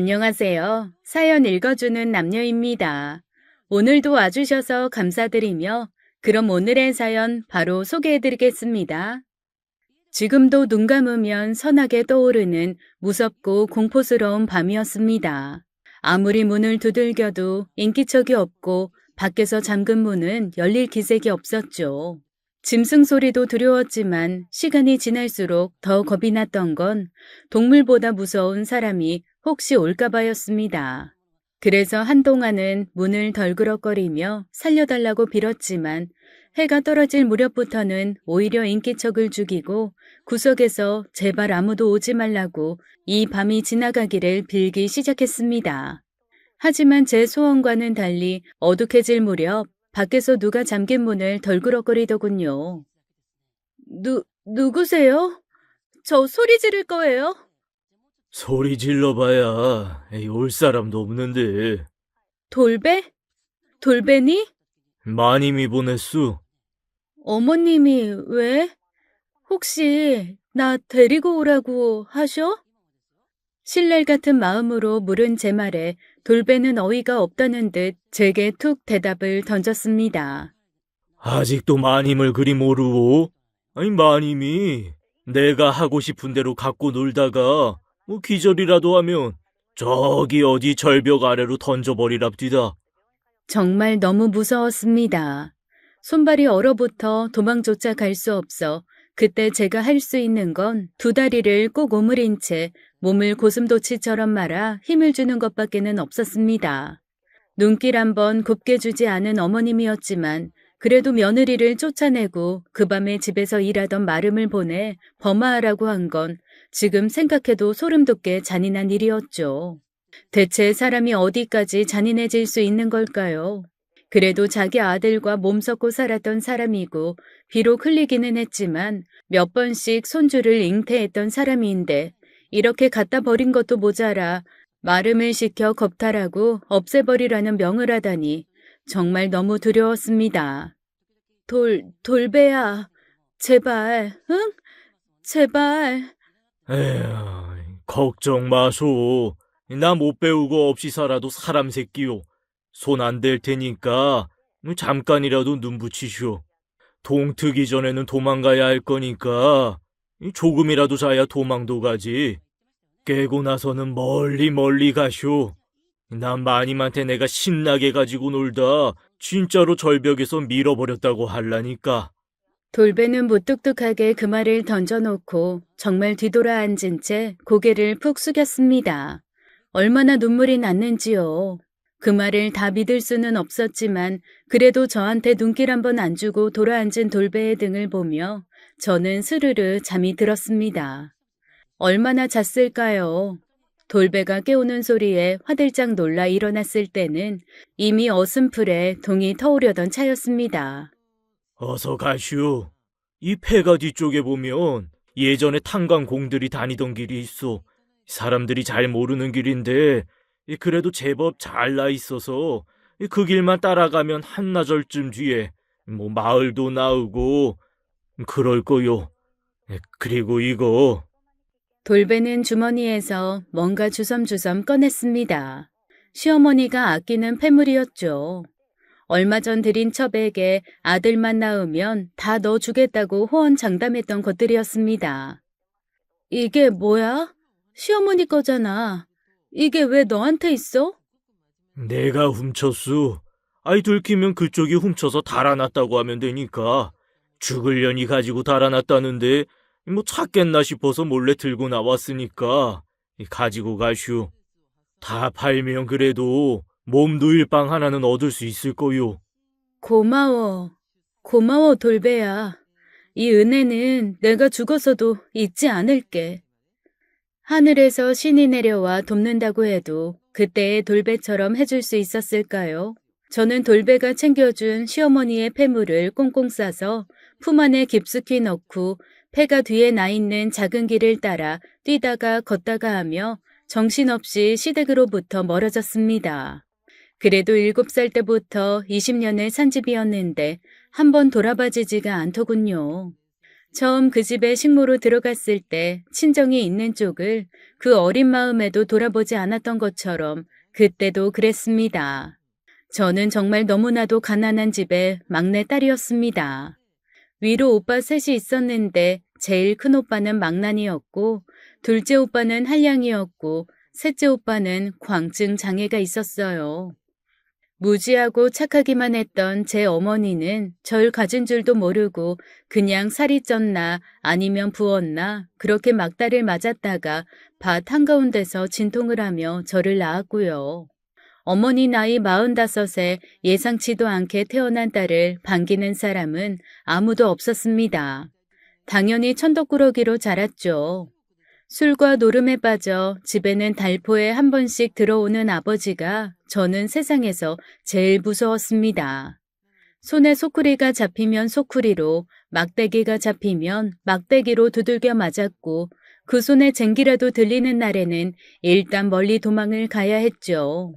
안녕하세요. 사연 읽어주는 남녀입니다. 오늘도 와주셔서 감사드리며 그럼 오늘의 사연 바로 소개해드리겠습니다. 지금도 눈 감으면 선하게 떠오르는 무섭고 공포스러운 밤이었습니다. 아무리 문을 두들겨도 인기척이 없고 밖에서 잠근 문은 열릴 기색이 없었죠. 짐승 소리도 두려웠지만 시간이 지날수록 더 겁이 났던 건 동물보다 무서운 사람이 혹시 올까봐였습니다. 그래서 한동안은 문을 덜그럭거리며 살려달라고 빌었지만 해가 떨어질 무렵부터는 오히려 인기척을 죽이고 구석에서 제발 아무도 오지 말라고 이 밤이 지나가기를 빌기 시작했습니다. 하지만 제 소원과는 달리 어둑해질 무렵 밖에서 누가 잠긴 문을 덜그럭거리더군요. 누구세요? 저 소리 지를 거예요. 소리 질러봐야 올 사람도 없는데. 돌배? 돌배니? 마님이 보냈수. 어머님이 왜? 혹시 나 데리고 오라고 하셔? 신랄 같은 마음으로 물은 제 말에 돌배는 어이가 없다는 듯 제게 툭 대답을 던졌습니다. 아직도 마님을 그리 모르고? 아니 마님이 내가 하고 싶은 대로 갖고 놀다가 기절이라도 하면 저기 어디 절벽 아래로 던져버리랍디다. 정말 너무 무서웠습니다. 손발이 얼어붙어 도망조차 갈 수 없어 그때 제가 할 수 있는 건 두 다리를 꼭 오므린 채 몸을 고슴도치처럼 말아 힘을 주는 것밖에는 없었습니다. 눈길 한번 곱게 주지 않은 어머님이었지만 그래도 며느리를 쫓아내고 그 밤에 집에서 일하던 마름을 보내 범하하라고 한 건 지금 생각해도 소름 돋게 잔인한 일이었죠. 대체 사람이 어디까지 잔인해질 수 있는 걸까요? 그래도 자기 아들과 몸 섞고 살았던 사람이고 비록 흘리기는 했지만 몇 번씩 손주를 잉태했던 사람인데 이렇게 갖다 버린 것도 모자라 마름을 시켜 겁탈하고 없애버리라는 명을 하다니 정말 너무 두려웠습니다. 돌배야, 제발, 응? 제발. 에휴, 걱정 마소. 나 못 배우고 없이 살아도 사람 새끼요. 손 안 댈 테니까 잠깐이라도 눈 붙이쇼. 동 트기 전에는 도망가야 할 거니까 조금이라도 자야 도망도 가지. 깨고 나서는 멀리 멀리 가쇼. 난 마님한테 내가 신나게 가지고 놀다 진짜로 절벽에서 밀어버렸다고 할라니까. 돌배는 무뚝뚝하게 그 말을 던져놓고 정말 뒤돌아 앉은 채 고개를 푹 숙였습니다. 얼마나 눈물이 났는지요. 그 말을 다 믿을 수는 없었지만 그래도 저한테 눈길 한번 안 주고 돌아앉은 돌배의 등을 보며 저는 스르르 잠이 들었습니다. 얼마나 잤을까요? 돌배가 깨우는 소리에 화들짝 놀라 일어났을 때는 이미 어슴풀에 동이 터오려던 차였습니다. 어서 가슈. 이 폐가 뒤쪽에 보면 예전에 탄광공들이 다니던 길이 있어. 사람들이 잘 모르는 길인데 그래도 제법 잘 나 있어서 그 길만 따라가면 한나절쯤 뒤에 마을도 나오고 그럴 거요. 그리고 이거 돌배는 주머니에서 뭔가 주섬주섬 꺼냈습니다. 시어머니가 아끼는 폐물이었죠. 얼마 전 들인 첩에게 아들만 낳으면 다 넣어주겠다고 호언장담했던 것들이었습니다. 이게 뭐야? 시어머니 거잖아. 이게 왜 너한테 있어? 내가 훔쳤수. 아이 들키면 그쪽이 훔쳐서 달아났다고 하면 되니까. 죽을려니 가지고 달아났다는데 찾겠나 싶어서 몰래 들고 나왔으니까 가지고 가슈. 다 팔면 그래도 몸도 일방 하나는 얻을 수 있을 거요. 고마워. 고마워, 돌배야. 이 은혜는 내가 죽어서도 잊지 않을게. 하늘에서 신이 내려와 돕는다고 해도 그때의 돌배처럼 해줄 수 있었을까요? 저는 돌배가 챙겨준 시어머니의 폐물을 꽁꽁 싸서 품 안에 깊숙이 넣고 폐가 뒤에 나 있는 작은 길을 따라 뛰다가 걷다가 하며 정신없이 시댁으로부터 멀어졌습니다. 그래도 7살 때부터 20년을 산 집이었는데 한 번 돌아봐지지가 않더군요. 처음 그 집에 식모로 들어갔을 때 친정이 있는 쪽을 그 어린 마음에도 돌아보지 않았던 것처럼 그때도 그랬습니다. 저는 정말 너무나도 가난한 집의 막내 딸이었습니다. 위로 오빠 셋이 있었는데 제일 큰 오빠는 망난이었고 둘째 오빠는 한량이었고 셋째 오빠는 광증 장애가 있었어요. 무지하고 착하기만 했던 제 어머니는 절 가진 줄도 모르고 그냥 살이 쪘나 아니면 부었나 그렇게 막달을 맞았다가 밭 한가운데서 진통을 하며 저를 낳았고요. 어머니 나이 45에 예상치도 않게 태어난 딸을 반기는 사람은 아무도 없었습니다. 당연히 천덕꾸러기로 자랐죠. 술과 노름에 빠져 집에는 달포에 한 번씩 들어오는 아버지가 저는 세상에서 제일 무서웠습니다. 손에 소쿠리가 잡히면 소쿠리로, 막대기가 잡히면 막대기로 두들겨 맞았고 그 손에 쟁기라도 들리는 날에는 일단 멀리 도망을 가야 했죠.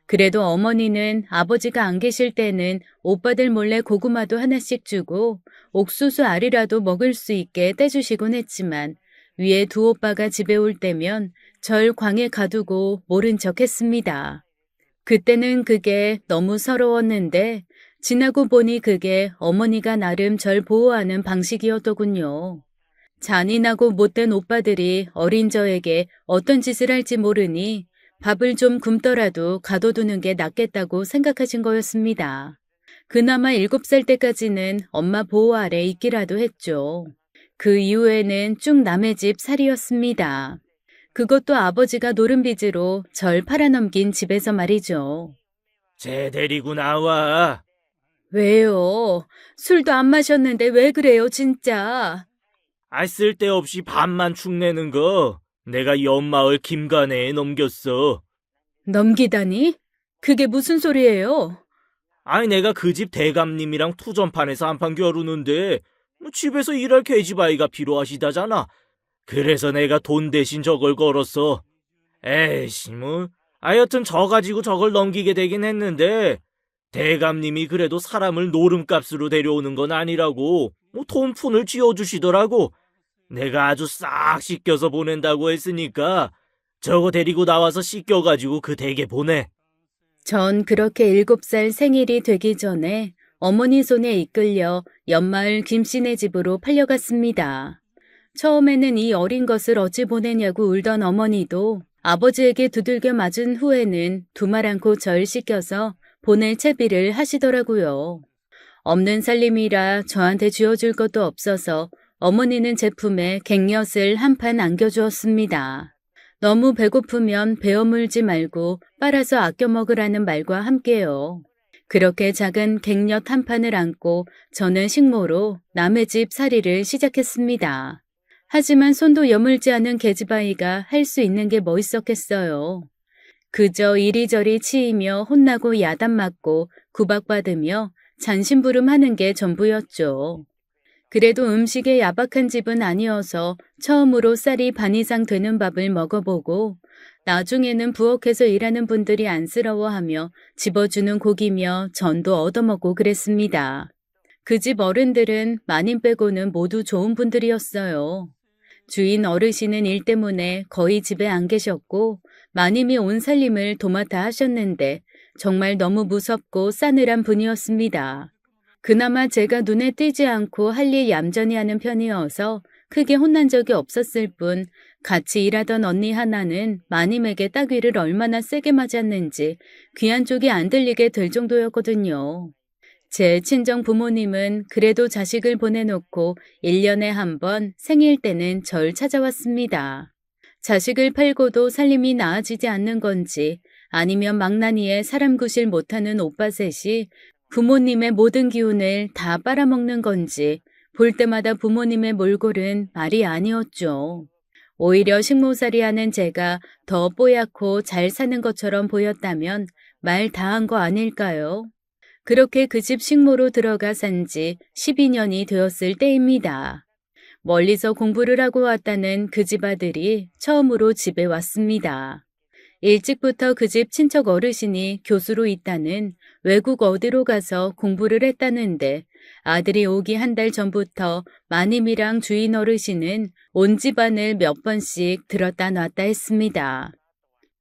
그래도 어머니는 아버지가 안 계실 때는 오빠들 몰래 고구마도 하나씩 주고 옥수수 알이라도 먹을 수 있게 떼주시곤 했지만 위에 두 오빠가 집에 올 때면 절 광에 가두고 모른 척 했습니다. 그때는 그게 너무 서러웠는데 지나고 보니 그게 어머니가 나름 절 보호하는 방식이었더군요. 잔인하고 못된 오빠들이 어린 저에게 어떤 짓을 할지 모르니 밥을 좀 굶더라도 가둬두는 게 낫겠다고 생각하신 거였습니다. 그나마 7살 때까지는 엄마 보호 아래 있기라도 했죠. 그 이후에는 쭉 남의 집 살이였습니다. 그것도 아버지가 노름빚으로 절 팔아넘긴 집에서 말이죠. 쟤 데리고 나와. 왜요? 술도 안 마셨는데 왜 그래요, 진짜? 쓸데없이 밥만 축내는 거 내가 옆마을 김간애에 넘겼어. 넘기다니? 그게 무슨 소리예요? 내가 그 집 대감님이랑 투전판에서 한판 겨루는데 집에서 일할 계집아이가 필요하시다잖아. 그래서 내가 돈 대신 저걸 걸었어. 에이씨 여튼 저 가지고 저걸 넘기게 되긴 했는데 대감님이 그래도 사람을 노름값으로 데려오는 건 아니라고 돈푼을 쥐어주시더라고. 내가 아주 싹 씻겨서 보낸다고 했으니까 저거 데리고 나와서 씻겨가지고 그 댁에 보내. 전 그렇게 7살 생일이 되기 전에 어머니 손에 이끌려 옆마을 김씨네 집으로 팔려갔습니다. 처음에는 이 어린 것을 어찌 보내냐고 울던 어머니도 아버지에게 두들겨 맞은 후에는 두말 않고 절 씻겨서 보낼 채비를 하시더라고요. 없는 살림이라 저한테 쥐어줄 것도 없어서 어머니는 제품에 갱엿을 한 판 안겨주었습니다. 너무 배고프면 베어 물지 말고 빨아서 아껴 먹으라는 말과 함께요. 그렇게 작은 갱엿 한 판을 안고 저는 식모로 남의 집 살이를 시작했습니다. 하지만 손도 여물지 않은 계집아이가 할 수 있는 게 뭐 있었겠어요. 그저 이리저리 치이며 혼나고 야단맞고 구박받으며 잔심부름하는 게 전부였죠. 그래도 음식에 야박한 집은 아니어서 처음으로 쌀이 반 이상 되는 밥을 먹어보고 나중에는 부엌에서 일하는 분들이 안쓰러워하며 집어주는 고기며 전도 얻어먹고 그랬습니다. 그 집 어른들은 마님 빼고는 모두 좋은 분들이었어요. 주인 어르신은 일 때문에 거의 집에 안 계셨고 마님이 온 살림을 도맡아 하셨는데 정말 너무 무섭고 싸늘한 분이었습니다. 그나마 제가 눈에 띄지 않고 할 일 얌전히 하는 편이어서 크게 혼난 적이 없었을 뿐 같이 일하던 언니 하나는 마님에게 따귀를 얼마나 세게 맞았는지 귀한 쪽이 안 들리게 될 정도였거든요. 제 친정 부모님은 그래도 자식을 보내놓고 1년에 한 번 생일 때는 절 찾아왔습니다. 자식을 팔고도 살림이 나아지지 않는 건지 아니면 망나니에 사람 구실 못하는 오빠 셋이 부모님의 모든 기운을 다 빨아먹는 건지 볼 때마다 부모님의 몰골은 말이 아니었죠. 오히려 식모살이 하는 제가 더 뽀얗고 잘 사는 것처럼 보였다면 말 다 한 거 아닐까요? 그렇게 그 집 식모로 들어가 산 지 12년이 되었을 때입니다. 멀리서 공부를 하고 왔다는 그 집 아들이 처음으로 집에 왔습니다. 일찍부터 그 집 친척 어르신이 교수로 있다는 외국 어디로 가서 공부를 했다는데 아들이 오기 한 달 전부터 마님이랑 주인 어르신은 온 집안을 몇 번씩 들었다 놨다 했습니다.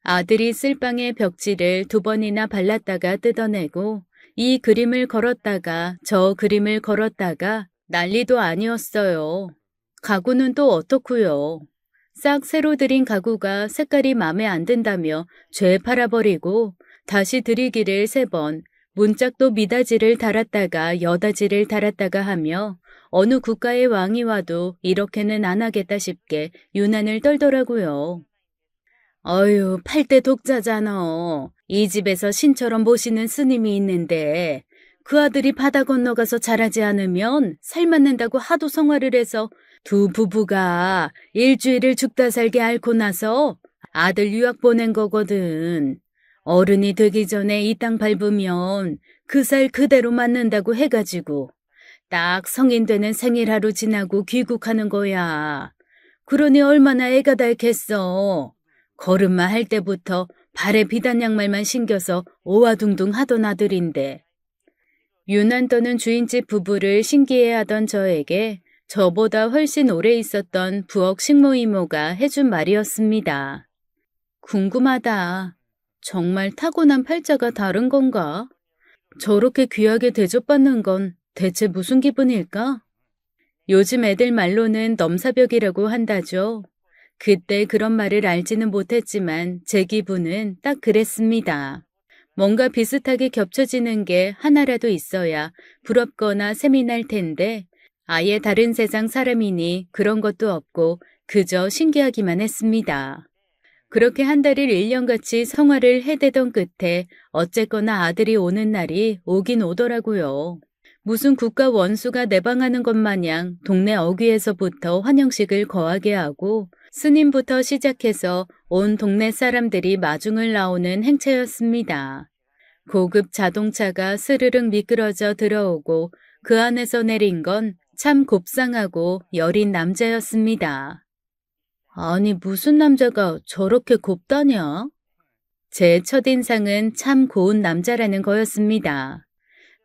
아들이 쓸방에 벽지를 2번이나 발랐다가 뜯어내고 이 그림을 걸었다가 저 그림을 걸었다가 난리도 아니었어요. 가구는 또 어떻고요? 싹 새로 들인 가구가 색깔이 맘에 안 든다며 죄 팔아버리고 다시 들이기를 3번, 문짝도 미닫이를 달았다가 여닫이를 달았다가 하며 어느 국가의 왕이 와도 이렇게는 안 하겠다 싶게 유난을 떨더라고요. 어휴, 8대 독자잖아. 이 집에서 신처럼 모시는 스님이 있는데 그 아들이 바다 건너가서 잘하지 않으면 살맞는다고 하도 성화를 해서 두 부부가 일주일을 죽다 살게 앓고 나서 아들 유학 보낸 거거든. 어른이 되기 전에 이 땅 밟으면 그 살 그대로 맞는다고 해가지고 딱 성인 되는 생일 하루 지나고 귀국하는 거야. 그러니 얼마나 애가 닳겠어. 걸음마 할 때부터 발에 비단 양말만 신겨서 오와둥둥 하던 아들인데. 유난 떠는 주인집 부부를 신기해하던 저에게 저보다 훨씬 오래 있었던 부엌 식모 이모가 해준 말이었습니다. 궁금하다. 정말 타고난 팔자가 다른 건가? 저렇게 귀하게 대접받는 건 대체 무슨 기분일까? 요즘 애들 말로는 넘사벽이라고 한다죠. 그때 그런 말을 알지는 못했지만 제 기분은 딱 그랬습니다. 뭔가 비슷하게 겹쳐지는 게 하나라도 있어야 부럽거나 셈이 날 텐데 아예 다른 세상 사람이니 그런 것도 없고 그저 신기하기만 했습니다. 그렇게 한 달을 1년같이 성화를 해대던 끝에 어쨌거나 아들이 오는 날이 오긴 오더라고요. 무슨 국가 원수가 내방하는 것 마냥 동네 어귀에서부터 환영식을 거하게 하고 스님부터 시작해서 온 동네 사람들이 마중을 나오는 행차였습니다. 고급 자동차가 스르륵 미끄러져 들어오고 그 안에서 내린 건 참 곱상하고 여린 남자였습니다. 아니 무슨 남자가 저렇게 곱다냐? 제 첫인상은 참 고운 남자라는 거였습니다.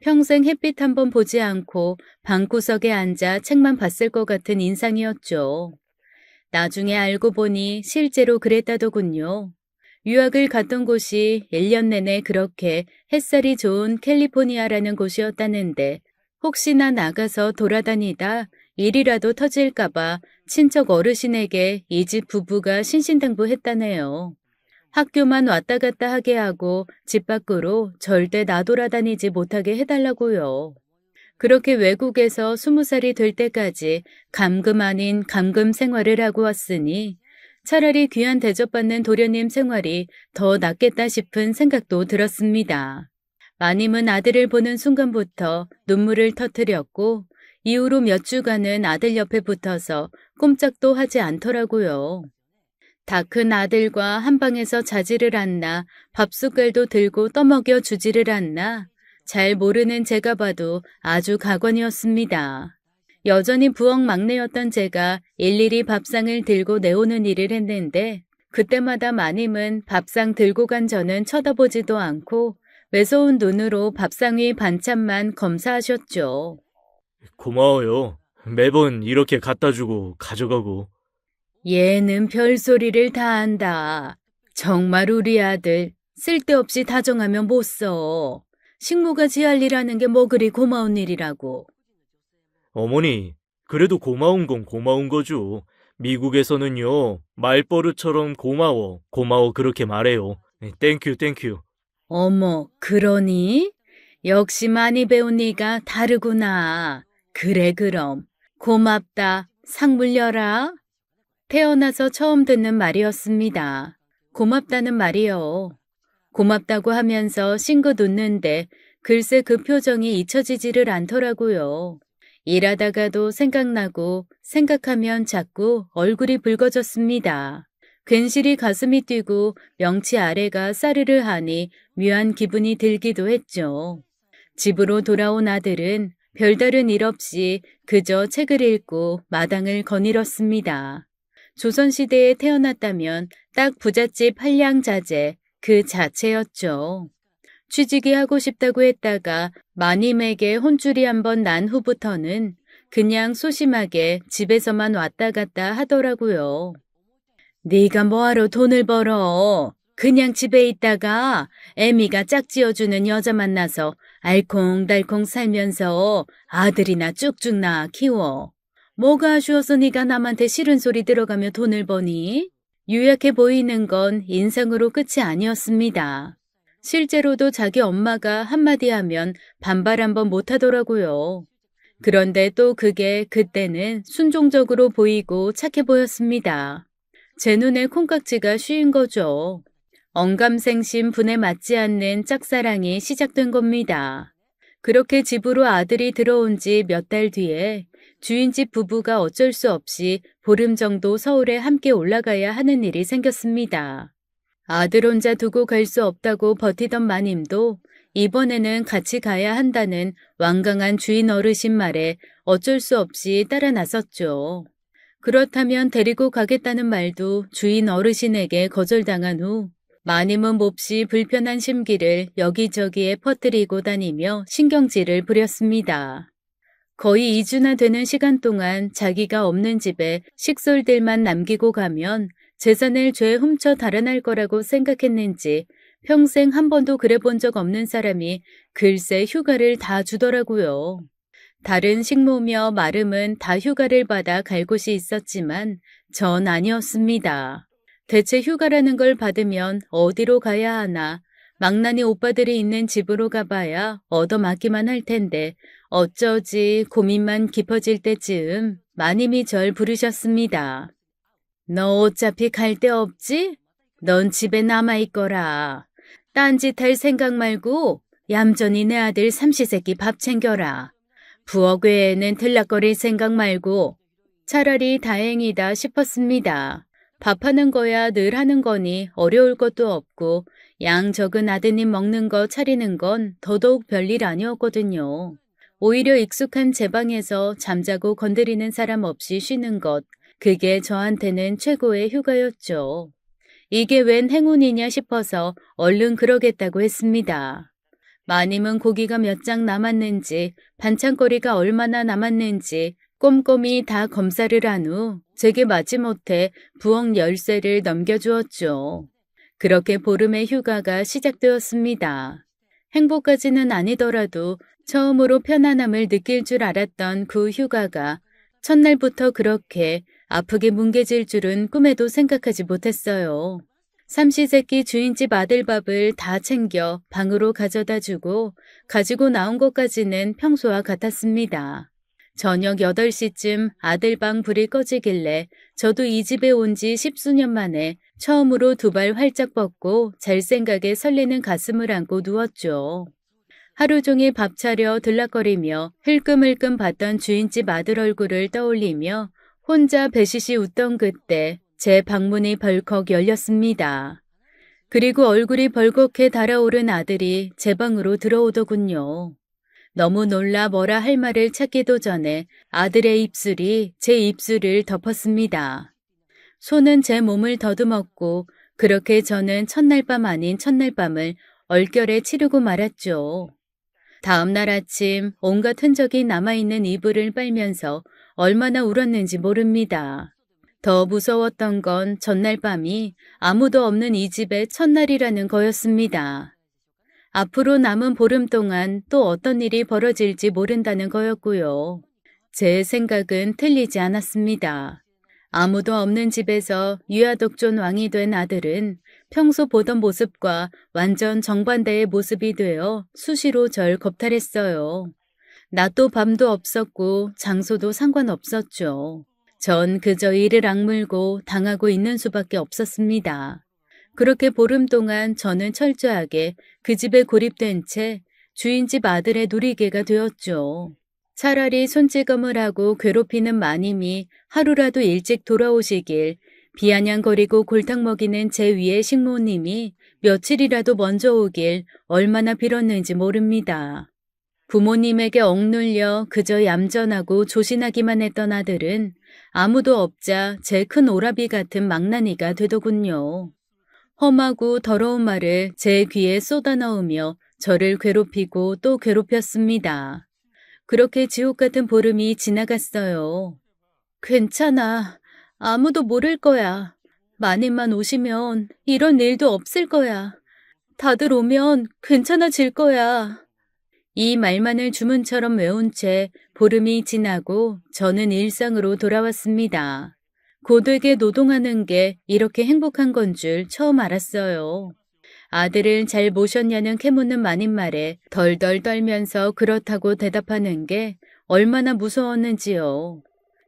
평생 햇빛 한번 보지 않고 방구석에 앉아 책만 봤을 것 같은 인상이었죠. 나중에 알고 보니 실제로 그랬다더군요. 유학을 갔던 곳이 1년 내내 그렇게 햇살이 좋은 캘리포니아라는 곳이었다는데 혹시나 나가서 돌아다니다 일이라도 터질까봐 친척 어르신에게 이 집 부부가 신신당부했다네요. 학교만 왔다 갔다 하게 하고 집 밖으로 절대 나돌아다니지 못하게 해달라고요. 그렇게 외국에서 20살이 될 때까지 감금 아닌 감금 생활을 하고 왔으니 차라리 귀한 대접받는 도련님 생활이 더 낫겠다 싶은 생각도 들었습니다. 마님은 아들을 보는 순간부터 눈물을 터뜨렸고 이후로 몇 주간은 아들 옆에 붙어서 꼼짝도 하지 않더라고요. 다 큰 아들과 한 방에서 자지를 않나 밥숟갈도 들고 떠먹여 주지를 않나 잘 모르는 제가 봐도 아주 가관이었습니다. 여전히 부엌 막내였던 제가 일일이 밥상을 들고 내오는 일을 했는데 그때마다 마님은 밥상 들고 간 저는 쳐다보지도 않고 매서운 눈으로 밥상 위 반찬만 검사하셨죠. 고마워요. 매번 이렇게 갖다 주고 가져가고. 얘는 별소리를 다 한다. 정말 우리 아들 쓸데없이 다정하면 못 써. 식모가 지할 일하는 게 뭐 그리 고마운 일이라고. 어머니, 그래도 고마운 건 고마운 거죠. 미국에서는요, 말버릇처럼 고마워 그렇게 말해요. 땡큐, 땡큐. 어머, 그러니? 역시 많이 배운 네가 다르구나. 그래 그럼. 고맙다. 상 물려라. 태어나서 처음 듣는 말이었습니다. 고맙다는 말이요. 고맙다고 하면서 싱긋 웃는데 글쎄 그 표정이 잊혀지지를 않더라고요. 일하다가도 생각나고 생각하면 자꾸 얼굴이 붉어졌습니다. 괜시리 가슴이 뛰고 명치 아래가 싸르르 하니 묘한 기분이 들기도 했죠. 집으로 돌아온 아들은 별다른 일 없이 그저 책을 읽고 마당을 거닐었습니다. 조선시대에 태어났다면 딱 부잣집 한량자제 그 자체였죠. 취직이 하고 싶다고 했다가 마님에게 혼쭐이 한번 난 후부터는 그냥 소심하게 집에서만 왔다 갔다 하더라고요. 네가 뭐하러 돈을 벌어? 그냥 집에 있다가 애미가 짝지어주는 여자 만나서 알콩달콩 살면서 아들이나 쭉쭉 낳아 키워. 뭐가 아쉬워서 네가 남한테 싫은 소리 들어가며 돈을 버니? 유약해 보이는 건 인상으로 끝이 아니었습니다. 실제로도 자기 엄마가 한마디 하면 반발 한번 못하더라고요. 그런데 또 그게 그때는 순종적으로 보이고 착해 보였습니다. 제 눈에 콩깍지가 씌인 거죠. 언감생심 분에 맞지 않는 짝사랑이 시작된 겁니다. 그렇게 집으로 아들이 들어온 지 몇 달 뒤에 주인집 부부가 어쩔 수 없이 보름 정도 서울에 함께 올라가야 하는 일이 생겼습니다. 아들 혼자 두고 갈 수 없다고 버티던 마님도 이번에는 같이 가야 한다는 완강한 주인 어르신 말에 어쩔 수 없이 따라 나섰죠. 그렇다면 데리고 가겠다는 말도 주인 어르신에게 거절당한 후 마님은 몹시 불편한 심기를 여기저기에 퍼뜨리고 다니며 신경질을 부렸습니다. 거의 2주나 되는 시간 동안 자기가 없는 집에 식솔들만 남기고 가면 재산을 죄 훔쳐 달아날 거라고 생각했는지 평생 한 번도 그래 본 적 없는 사람이 글쎄 휴가를 다 주더라고요. 다른 식모며 마름은 다 휴가를 받아 갈 곳이 있었지만 전 아니었습니다. 대체 휴가라는 걸 받으면 어디로 가야 하나? 망나니 오빠들이 있는 집으로 가봐야 얻어맞기만 할 텐데 어쩌지 고민만 깊어질 때쯤 마님이 절 부르셨습니다. 너 어차피 갈 데 없지? 넌 집에 남아있거라. 딴짓 할 생각 말고 얌전히 내 아들 삼시세끼 밥 챙겨라. 부엌 외에는 들락거릴 생각 말고. 차라리 다행이다 싶었습니다. 밥하는 거야 늘 하는 거니 어려울 것도 없고 양 적은 아드님 먹는 거 차리는 건 더더욱 별일 아니었거든요. 오히려 익숙한 제 방에서 잠자고 건드리는 사람 없이 쉬는 것, 그게 저한테는 최고의 휴가였죠. 이게 웬 행운이냐 싶어서 얼른 그러겠다고 했습니다. 마님은 고기가 몇 장 남았는지, 반찬거리가 얼마나 남았는지 꼼꼼히 다 검사를 한 후 제게 마지못해 부엌 열쇠를 넘겨주었죠. 그렇게 보름의 휴가가 시작되었습니다. 행복까지는 아니더라도 처음으로 편안함을 느낄 줄 알았던 그 휴가가 첫날부터 그렇게 아프게 뭉개질 줄은 꿈에도 생각하지 못했어요. 삼시세끼 주인집 아들밥을 다 챙겨 방으로 가져다 주고 가지고 나온 것까지는 평소와 같았습니다. 저녁 8시쯤 아들방 불이 꺼지길래 저도 이 집에 온 지 10수년 만에 처음으로 두 발 활짝 뻗고 잘 생각에 설레는 가슴을 안고 누웠죠. 하루 종일 밥 차려 들락거리며 흘끔흘끔 봤던 주인집 아들 얼굴을 떠올리며 혼자 배시시 웃던 그때 제 방문이 벌컥 열렸습니다. 그리고 얼굴이 벌겋게 달아오른 아들이 제 방으로 들어오더군요. 너무 놀라 뭐라 할 말을 찾기도 전에 아들의 입술이 제 입술을 덮었습니다. 손은 제 몸을 더듬었고 그렇게 저는 첫날 밤 아닌 첫날 밤을 얼결에 치르고 말았죠. 다음 날 아침 온갖 흔적이 남아있는 이불을 빨면서 얼마나 울었는지 모릅니다. 더 무서웠던 건 전날 밤이 아무도 없는 이 집의 첫날이라는 거였습니다. 앞으로 남은 보름 동안 또 어떤 일이 벌어질지 모른다는 거였고요. 제 생각은 틀리지 않았습니다. 아무도 없는 집에서 유아독존 왕이 된 아들은 평소 보던 모습과 완전 정반대의 모습이 되어 수시로 절 겁탈했어요. 낮도 밤도 없었고 장소도 상관없었죠. 전 그저 이를 악물고 당하고 있는 수밖에 없었습니다. 그렇게 보름 동안 저는 철저하게 그 집에 고립된 채 주인집 아들의 누리개가 되었죠. 차라리 손찌검을 하고 괴롭히는 마님이 하루라도 일찍 돌아오시길, 비아냥거리고 골탕 먹이는 제 위의 식모님이 며칠이라도 먼저 오길 얼마나 빌었는지 모릅니다. 부모님에게 억눌려 그저 얌전하고 조신하기만 했던 아들은 아무도 없자 제 큰 오라비 같은 망나니가 되더군요. 험하고 더러운 말을 제 귀에 쏟아넣으며 저를 괴롭히고 또 괴롭혔습니다. 그렇게 지옥 같은 보름이 지나갔어요. 괜찮아. 아무도 모를 거야. 마님만 오시면 이런 일도 없을 거야. 다들 오면 괜찮아질 거야. 이 말만을 주문처럼 외운 채 보름이 지나고 저는 일상으로 돌아왔습니다. 고되게 노동하는 게 이렇게 행복한 건 줄 처음 알았어요. 아들을 잘 모셨냐는 캐묻는 마님 말에 덜덜 떨면서 그렇다고 대답하는 게 얼마나 무서웠는지요.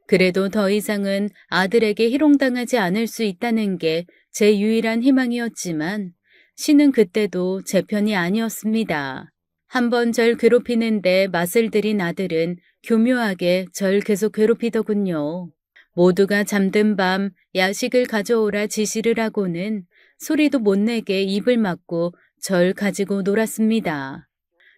그래도 더 이상은 아들에게 희롱당하지 않을 수 있다는 게 제 유일한 희망이었지만 신은 그때도 제 편이 아니었습니다. 한번 절 괴롭히는데 맛을 들인 아들은 교묘하게 절 계속 괴롭히더군요. 모두가 잠든 밤 야식을 가져오라 지시를 하고는 소리도 못 내게 입을 막고 절 가지고 놀았습니다.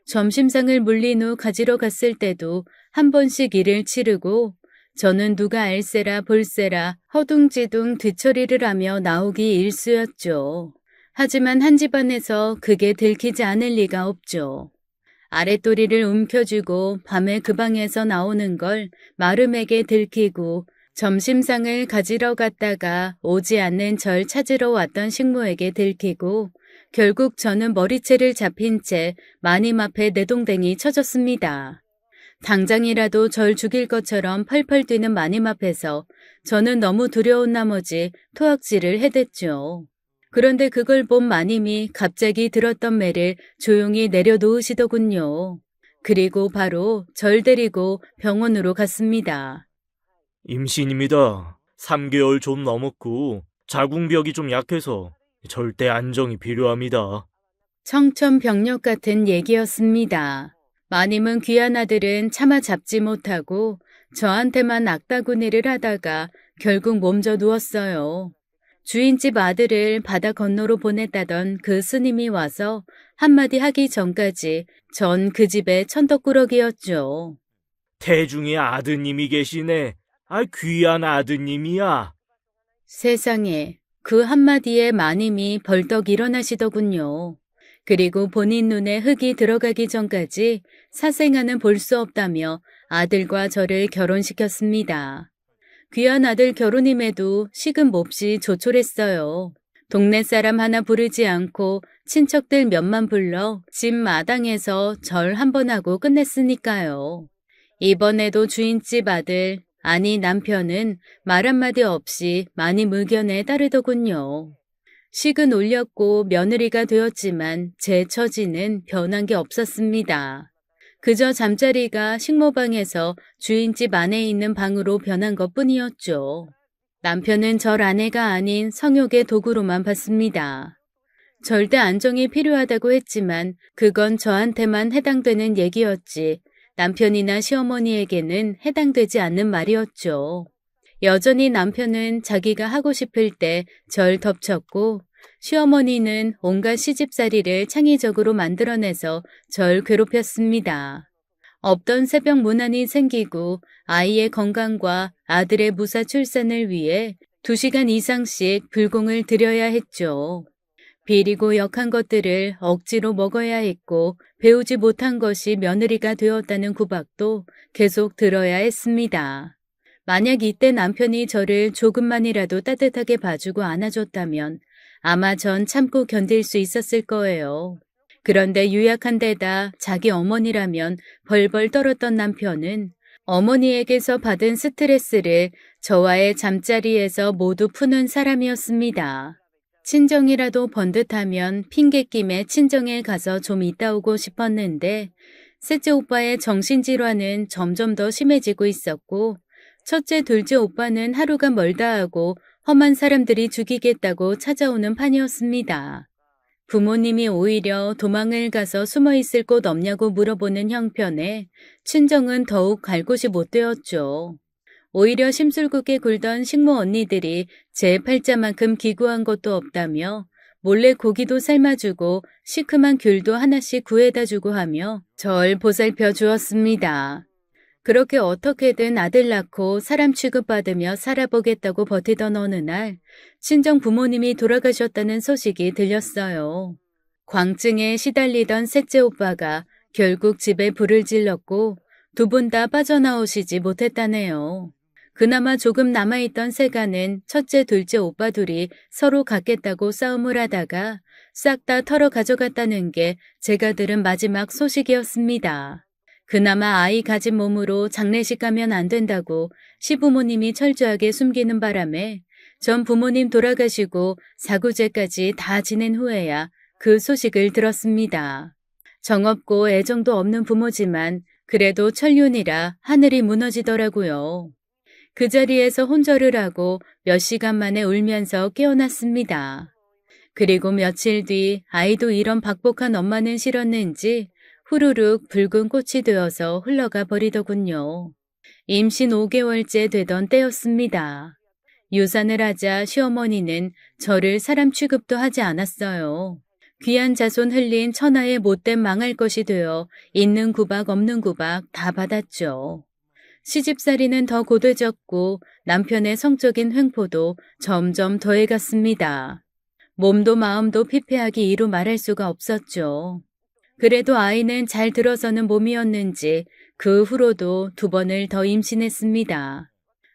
점심상을 물린 후 가지러 갔을 때도 한 번씩 일을 치르고 저는 누가 알세라 볼세라 허둥지둥 뒤처리를 하며 나오기 일쑤였죠. 하지만 한 집안에서 그게 들키지 않을 리가 없죠. 아랫도리를 움켜쥐고 밤에 그 방에서 나오는 걸 마름에게 들키고 점심상을 가지러 갔다가 오지 않는 절 찾으러 왔던 식모에게 들키고 결국 저는 머리채를 잡힌 채 마님 앞에 내동댕이 쳐졌습니다. 당장이라도 절 죽일 것처럼 펄펄 뛰는 마님 앞에서 저는 너무 두려운 나머지 토악질을 해댔죠. 그런데 그걸 본 마님이 갑자기 들었던 매를 조용히 내려놓으시더군요. 그리고 바로 절 데리고 병원으로 갔습니다. 임신입니다. 3개월 좀 넘었고 자궁벽이 좀 약해서 절대 안정이 필요합니다. 청천벽력 같은 얘기였습니다. 마님은 귀한 아들은 차마 잡지 못하고 저한테만 악다구니를 하다가 결국 몸져 누웠어요. 주인집 아들을 바다 건너로 보냈다던 그 스님이 와서 한마디 하기 전까지 전 그 집의 천덕꾸러기였죠. 태중에 아드님이 계시네. 귀한 아드님이야. 세상에 그 한마디에 마님이 벌떡 일어나시더군요. 그리고 본인 눈에 흙이 들어가기 전까지 사생아는 볼 수 없다며 아들과 저를 결혼시켰습니다. 귀한 아들 결혼임에도 식은 몹시 조촐했어요. 동네 사람 하나 부르지 않고 친척들 몇만 불러 집 마당에서 절 한 번 하고 끝냈으니까요. 이번에도 주인집 아들, 아니 남편은 말 한마디 없이 마님 의견에 따르더군요. 식은 올렸고 며느리가 되었지만 제 처지는 변한 게 없었습니다. 그저 잠자리가 식모방에서 주인집 안에 있는 방으로 변한 것뿐이었죠. 남편은 절 아내가 아닌 성욕의 도구로만 봤습니다. 절대 안정이 필요하다고 했지만 그건 저한테만 해당되는 얘기였지 남편이나 시어머니에게는 해당되지 않는 말이었죠. 여전히 남편은 자기가 하고 싶을 때 절 덮쳤고 시어머니는 온갖 시집살이를 창의적으로 만들어내서 절 괴롭혔습니다. 없던 새벽 문안이 생기고 아이의 건강과 아들의 무사 출산을 위해 2시간 이상씩 불공을 들여야 했죠. 비리고 역한 것들을 억지로 먹어야 했고 배우지 못한 것이 며느리가 되었다는 구박도 계속 들어야 했습니다. 만약 이때 남편이 저를 조금만이라도 따뜻하게 봐주고 안아줬다면 아마 전 참고 견딜 수 있었을 거예요. 그런데 유약한 데다 자기 어머니라면 벌벌 떨었던 남편은 어머니에게서 받은 스트레스를 저와의 잠자리에서 모두 푸는 사람이었습니다. 친정이라도 번듯하면 핑계김에 친정에 가서 좀 있다 오고 싶었는데 셋째 오빠의 정신질환은 점점 더 심해지고 있었고 첫째, 둘째 오빠는 하루가 멀다 하고 험한 사람들이 죽이겠다고 찾아오는 판이었습니다. 부모님이 오히려 도망을 가서 숨어 있을 곳 없냐고 물어보는 형편에 친정은 더욱 갈 곳이 못 되었죠. 오히려 심술궂게 굴던 식모 언니들이 제 팔자만큼 기구한 것도 없다며 몰래 고기도 삶아주고 시큼한 귤도 하나씩 구해다 주고 하며 절 보살펴 주었습니다. 그렇게 어떻게든 아들 낳고 사람 취급받으며 살아보겠다고 버티던 어느 날 친정 부모님이 돌아가셨다는 소식이 들렸어요. 광증에 시달리던 셋째 오빠가 결국 집에 불을 질렀고 두 분 다 빠져나오시지 못했다네요. 그나마 조금 남아있던 세간은 첫째, 둘째 오빠 둘이 서로 갖겠다고 싸움을 하다가 싹 다 털어 가져갔다는 게 제가 들은 마지막 소식이었습니다. 그나마 아이 가진 몸으로 장례식 가면 안 된다고 시부모님이 철저하게 숨기는 바람에 전 부모님 돌아가시고 사구제까지 다 지낸 후에야 그 소식을 들었습니다. 정없고 애정도 없는 부모지만 그래도 천륜이라 하늘이 무너지더라고요. 그 자리에서 혼절을 하고 몇 시간 만에 울면서 깨어났습니다. 그리고 며칠 뒤 아이도 이런 박복한 엄마는 싫었는지 후루룩 붉은 꽃이 되어서 흘러가 버리더군요. 임신 5개월째 되던 때였습니다. 유산을 하자 시어머니는 저를 사람 취급도 하지 않았어요. 귀한 자손 흘린 천하의 못된 망할 것이 되어 있는 구박 없는 구박 다 받았죠. 시집살이는 더 고되졌고 남편의 성적인 횡포도 점점 더해갔습니다. 몸도 마음도 피폐하기 이루 말할 수가 없었죠. 그래도 아이는 잘 들어서는 몸이었는지 그 후로도 2번을 더 임신했습니다.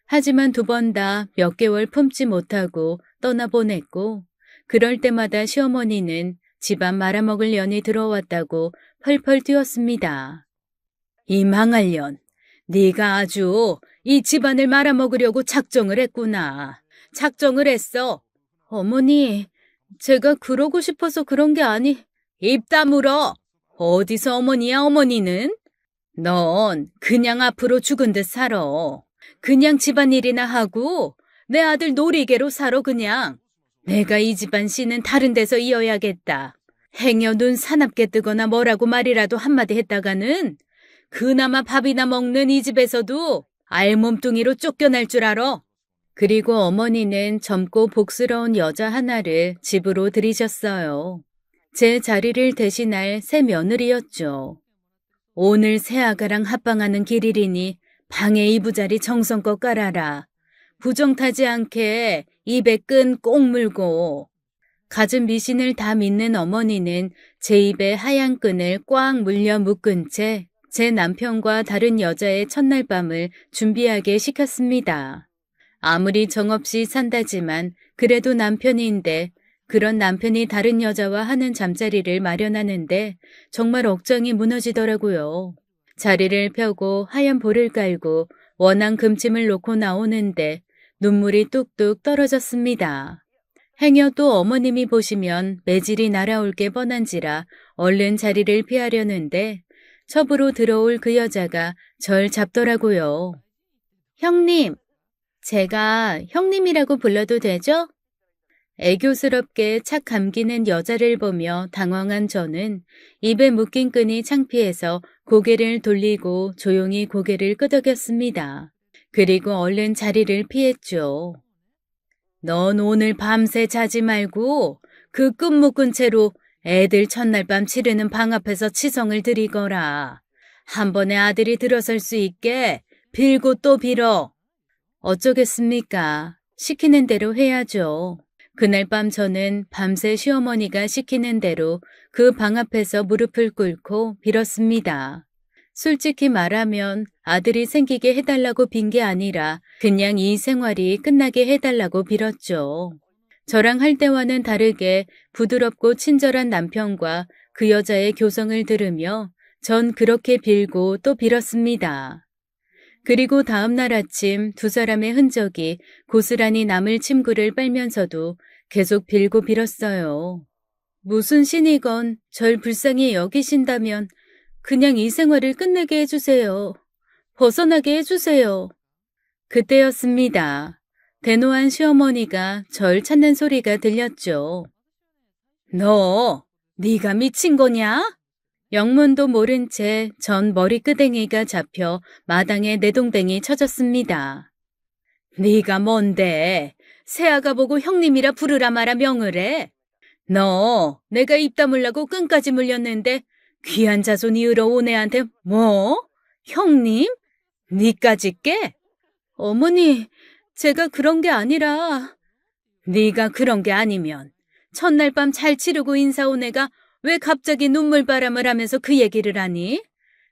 하지만 2번 다 몇 개월 품지 못하고 떠나보냈고 그럴 때마다 시어머니는 집안 말아먹을 년이 들어왔다고 펄펄 뛰었습니다. 이 망할 년, 네가 아주 이 집안을 말아먹으려고 작정을 했구나. 작정을 했어. 어머니, 제가 그러고 싶어서 그런 게 입 다물어. 어디서 어머니야, 어머니는? 넌 그냥 앞으로 죽은 듯 살아. 그냥 집안일이나 하고 내 아들 놀이개로 살아 그냥. 내가 이 집안 씨는 다른 데서 이어야겠다. 행여 눈 사납게 뜨거나 뭐라고 말이라도 한마디 했다가는 그나마 밥이나 먹는 이 집에서도 알몸뚱이로 쫓겨날 줄 알아. 그리고 어머니는 젊고 복스러운 여자 하나를 집으로 들이셨어요. 제 자리를 대신할 새 며느리였죠. 오늘 새아가랑 합방하는 길이리니 방에 이부자리 정성껏 깔아라. 부정 타지 않게 입에 끈 꼭 물고. 갖은 미신을 다 믿는 어머니는 제 입에 하얀 끈을 꽉 물려 묶은 채 제 남편과 다른 여자의 첫날 밤을 준비하게 시켰습니다. 아무리 정없이 산다지만 그래도 남편인데 그런 남편이 다른 여자와 하는 잠자리를 마련하는데 정말 억장이 무너지더라고요. 자리를 펴고 하얀 볼을 깔고 원한 금침을 놓고 나오는데 눈물이 뚝뚝 떨어졌습니다. 행여 또 어머님이 보시면 매질이 날아올 게 뻔한지라 얼른 자리를 피하려는데 첩으로 들어올 그 여자가 절 잡더라고요. 형님, 제가 형님이라고 불러도 되죠? 애교스럽게 착 감기는 여자를 보며 당황한 저는 입에 묶인 끈이 창피해서 고개를 돌리고 조용히 고개를 끄덕였습니다. 그리고 얼른 자리를 피했죠. 넌 오늘 밤새 자지 말고 그 끈 묶은 채로 애들 첫날 밤 치르는 방 앞에서 치성을 드리거라. 한 번에 아들이 들어설 수 있게 빌고 또 빌어. 어쩌겠습니까? 시키는 대로 해야죠. 그날 밤 저는 밤새 시어머니가 시키는 대로 그 방 앞에서 무릎을 꿇고 빌었습니다. 솔직히 말하면 아들이 생기게 해달라고 빈 게 아니라 그냥 이 생활이 끝나게 해달라고 빌었죠. 저랑 할 때와는 다르게 부드럽고 친절한 남편과 그 여자의 교성을 들으며 전 그렇게 빌고 또 빌었습니다. 그리고 다음 날 아침 두 사람의 흔적이 고스란히 남을 침구를 빨면서도 계속 빌고 빌었어요. 무슨 신이건 절 불쌍히 여기신다면 그냥 이 생활을 끝내게 해주세요. 벗어나게 해주세요. 그때였습니다. 대노한 시어머니가 절 찾는 소리가 들렸죠. 너, 네가 미친 거냐? 영문도 모른 채 전 머리끄댕이가 잡혀 마당에 내동댕이 쳐졌습니다. 네가 뭔데? 새아가 보고 형님이라 부르라 마라 명을 해? 너, 내가 입 다물라고 끈까지 물렸는데 귀한 자손 이으러 온 애한테 뭐? 형님? 니까지 깨? 어머니, 제가 그런 게 아니라. 네가 그런 게 아니면 첫날 밤 잘 치르고 인사 온 애가 왜 갑자기 눈물바람을 하면서 그 얘기를 하니?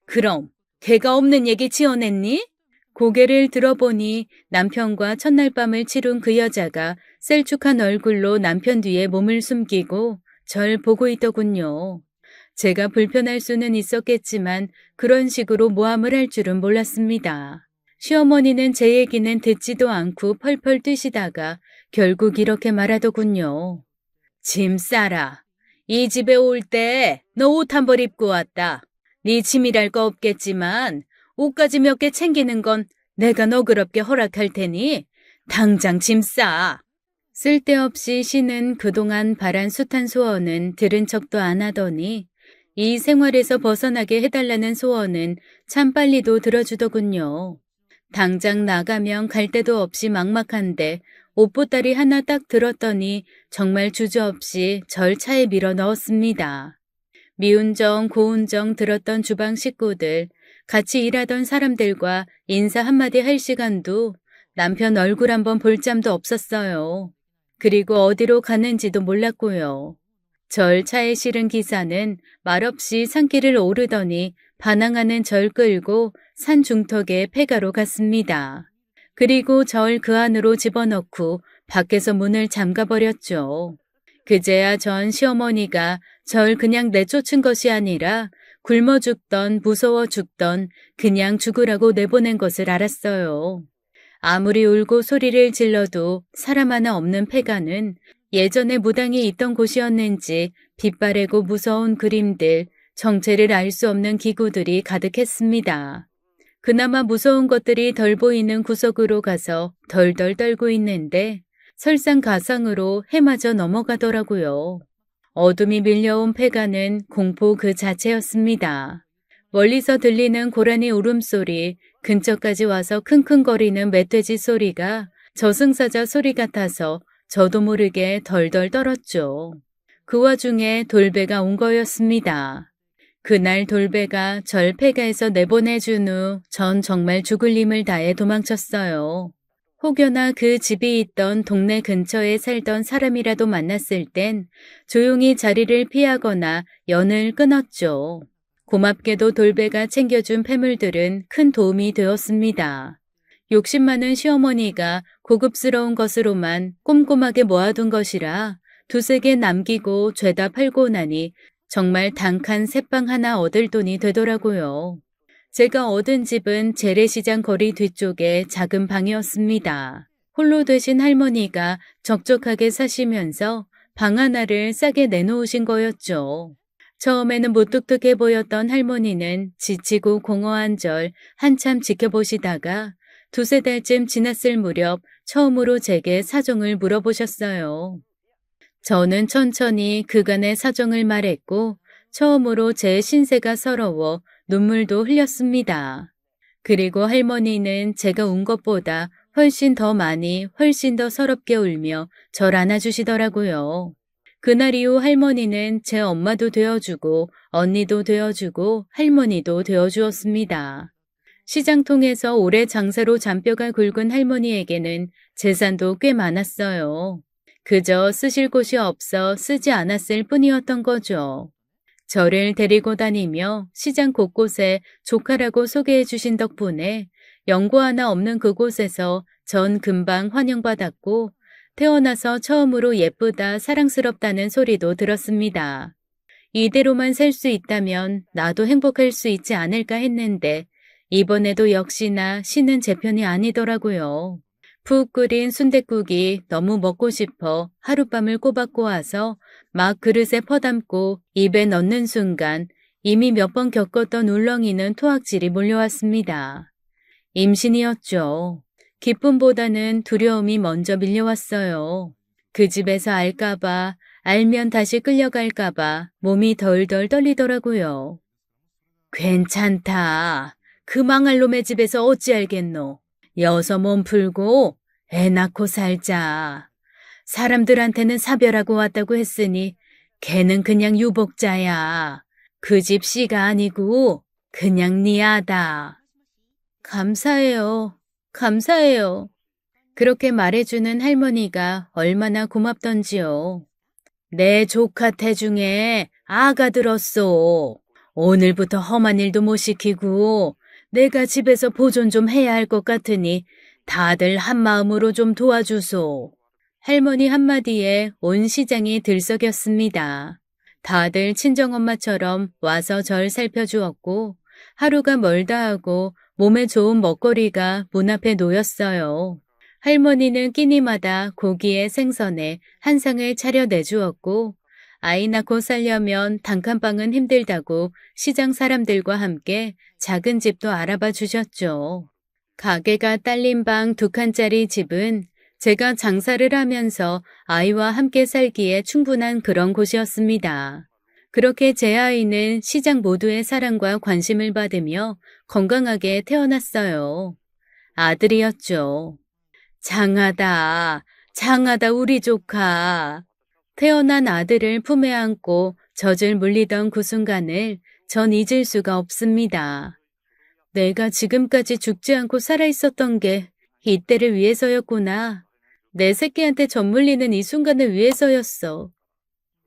그럼 걔가 없는 얘기 지어냈니? 고개를 들어보니 남편과 첫날 밤을 치룬 그 여자가 셀쭉한 얼굴로 남편 뒤에 몸을 숨기고 절 보고 있더군요. 제가 불편할 수는 있었겠지만 그런 식으로 모함을 할 줄은 몰랐습니다. 시어머니는 제 얘기는 듣지도 않고 펄펄 뛰시다가 결국 이렇게 말하더군요. 짐 싸라. 이 집에 올 때 너 옷 한 벌 입고 왔다. 네 짐이랄 거 없겠지만 옷까지 몇 개 챙기는 건 내가 너그럽게 허락할 테니 당장 짐 싸. 쓸데없이 쉬는 그동안 바란 숱한 소원은 들은 척도 안 하더니 이 생활에서 벗어나게 해달라는 소원은 참 빨리도 들어주더군요. 당장 나가면 갈 데도 없이 막막한데 옷보따리 하나 딱 들었더니 정말 주저없이 절 차에 밀어 넣었습니다. 미운정 고운정 들었던 주방 식구들, 같이 일하던 사람들과 인사 한마디 할 시간도 남편 얼굴 한번 볼 짬도 없었어요. 그리고 어디로 가는지도 몰랐고요. 절 차에 실은 기사는 말없이 산길을 오르더니 반항하는 절 끌고 산 중턱에 폐가로 갔습니다. 그리고 절 그 안으로 집어넣고 밖에서 문을 잠가버렸죠. 그제야 전 시어머니가 절 그냥 내쫓은 것이 아니라 굶어 죽던 무서워 죽던 그냥 죽으라고 내보낸 것을 알았어요. 아무리 울고 소리를 질러도 사람 하나 없는 폐가는 예전에 무당이 있던 곳이었는지 빛바래고 무서운 그림들, 정체를 알 수 없는 기구들이 가득했습니다. 그나마 무서운 것들이 덜 보이는 구석으로 가서 덜덜 떨고 있는데 설상가상으로 해마저 넘어가더라고요. 어둠이 밀려온 폐가는 공포 그 자체였습니다. 멀리서 들리는 고라니 울음소리, 근처까지 와서 킁킁거리는 멧돼지 소리가 저승사자 소리 같아서 저도 모르게 덜덜 떨었죠. 그 와중에 돌배가 온 거였습니다. 그날 돌배가 절 폐가에서 내보내준 후 전 정말 죽을 힘을 다해 도망쳤어요. 혹여나 그 집이 있던 동네 근처에 살던 사람이라도 만났을 땐 조용히 자리를 피하거나 연을 끊었죠. 고맙게도 돌배가 챙겨준 폐물들은 큰 도움이 되었습니다. 욕심 많은 시어머니가 고급스러운 것으로만 꼼꼼하게 모아둔 것이라 두세 개 남기고 죄다 팔고 나니 정말 단칸 새빵 하나 얻을 돈이 되더라고요. 제가 얻은 집은 재래시장 거리 뒤쪽에 작은 방이었습니다. 홀로 되신 할머니가 적적하게 사시면서 방 하나를 싸게 내놓으신 거였죠. 처음에는 무뚝뚝해 보였던 할머니는 지치고 공허한 절 한참 지켜보시다가 두세 달쯤 지났을 무렵 처음으로 제게 사정을 물어보셨어요. 저는 천천히 그간의 사정을 말했고 처음으로 제 신세가 서러워 눈물도 흘렸습니다. 그리고 할머니는 제가 운 것보다 훨씬 더 많이 훨씬 더 서럽게 울며 절 안아주시더라고요. 그날 이후 할머니는 제 엄마도 되어주고 언니도 되어주고 할머니도 되어주었습니다. 시장통에서 오래 장사로 잔뼈가 굵은 할머니에게는 재산도 꽤 많았어요. 그저 쓰실 곳이 없어 쓰지 않았을 뿐이었던 거죠. 저를 데리고 다니며 시장 곳곳에 조카라고 소개해 주신 덕분에 연고 하나 없는 그곳에서 전 금방 환영받았고 태어나서 처음으로 예쁘다 사랑스럽다는 소리도 들었습니다. 이대로만 살 수 있다면 나도 행복할 수 있지 않을까 했는데 이번에도 역시나 쉬는 제 편이 아니더라고요. 푹 끓인 순댓국이 너무 먹고 싶어 하룻밤을 꼬박고 와서 막 그릇에 퍼담고 입에 넣는 순간 이미 몇 번 겪었던 울렁이는 토악질이 몰려왔습니다. 임신이었죠. 기쁨보다는 두려움이 먼저 밀려왔어요. 그 집에서 알까봐, 알면 다시 끌려갈까봐 몸이 덜덜 떨리더라고요. 괜찮다. 그 망할 놈의 집에서 어찌 알겠노. 여서 몸 풀고 애 낳고 살자. 사람들한테는 사별하고 왔다고 했으니 걔는 그냥 유복자야. 그 집 씨가 아니고 그냥 네 아다. 감사해요. 감사해요. 그렇게 말해주는 할머니가 얼마나 고맙던지요. 내 조카 태중에 아가 들었소. 오늘부터 험한 일도 못 시키고 내가 집에서 보존 좀 해야 할 것 같으니 다들 한마음으로 좀 도와주소. 할머니 한마디에 온 시장이 들썩였습니다. 다들 친정엄마처럼 와서 절 살펴주었고 하루가 멀다 하고 몸에 좋은 먹거리가 문 앞에 놓였어요. 할머니는 끼니마다 고기에 생선에 한 상을 차려내주었고 아이 낳고 살려면 단칸방은 힘들다고 시장 사람들과 함께 작은 집도 알아봐 주셨죠. 가게가 딸린 방 2칸짜리 집은 제가 장사를 하면서 아이와 함께 살기에 충분한 그런 곳이었습니다. 그렇게 제 아이는 시장 모두의 사랑과 관심을 받으며 건강하게 태어났어요. 아들이었죠. 장하다, 장하다 우리 조카. 태어난 아들을 품에 안고 젖을 물리던 그 순간을 전 잊을 수가 없습니다. 내가 지금까지 죽지 않고 살아있었던 게 이때를 위해서였구나. 내 새끼한테 젖 물리는 이 순간을 위해서였어.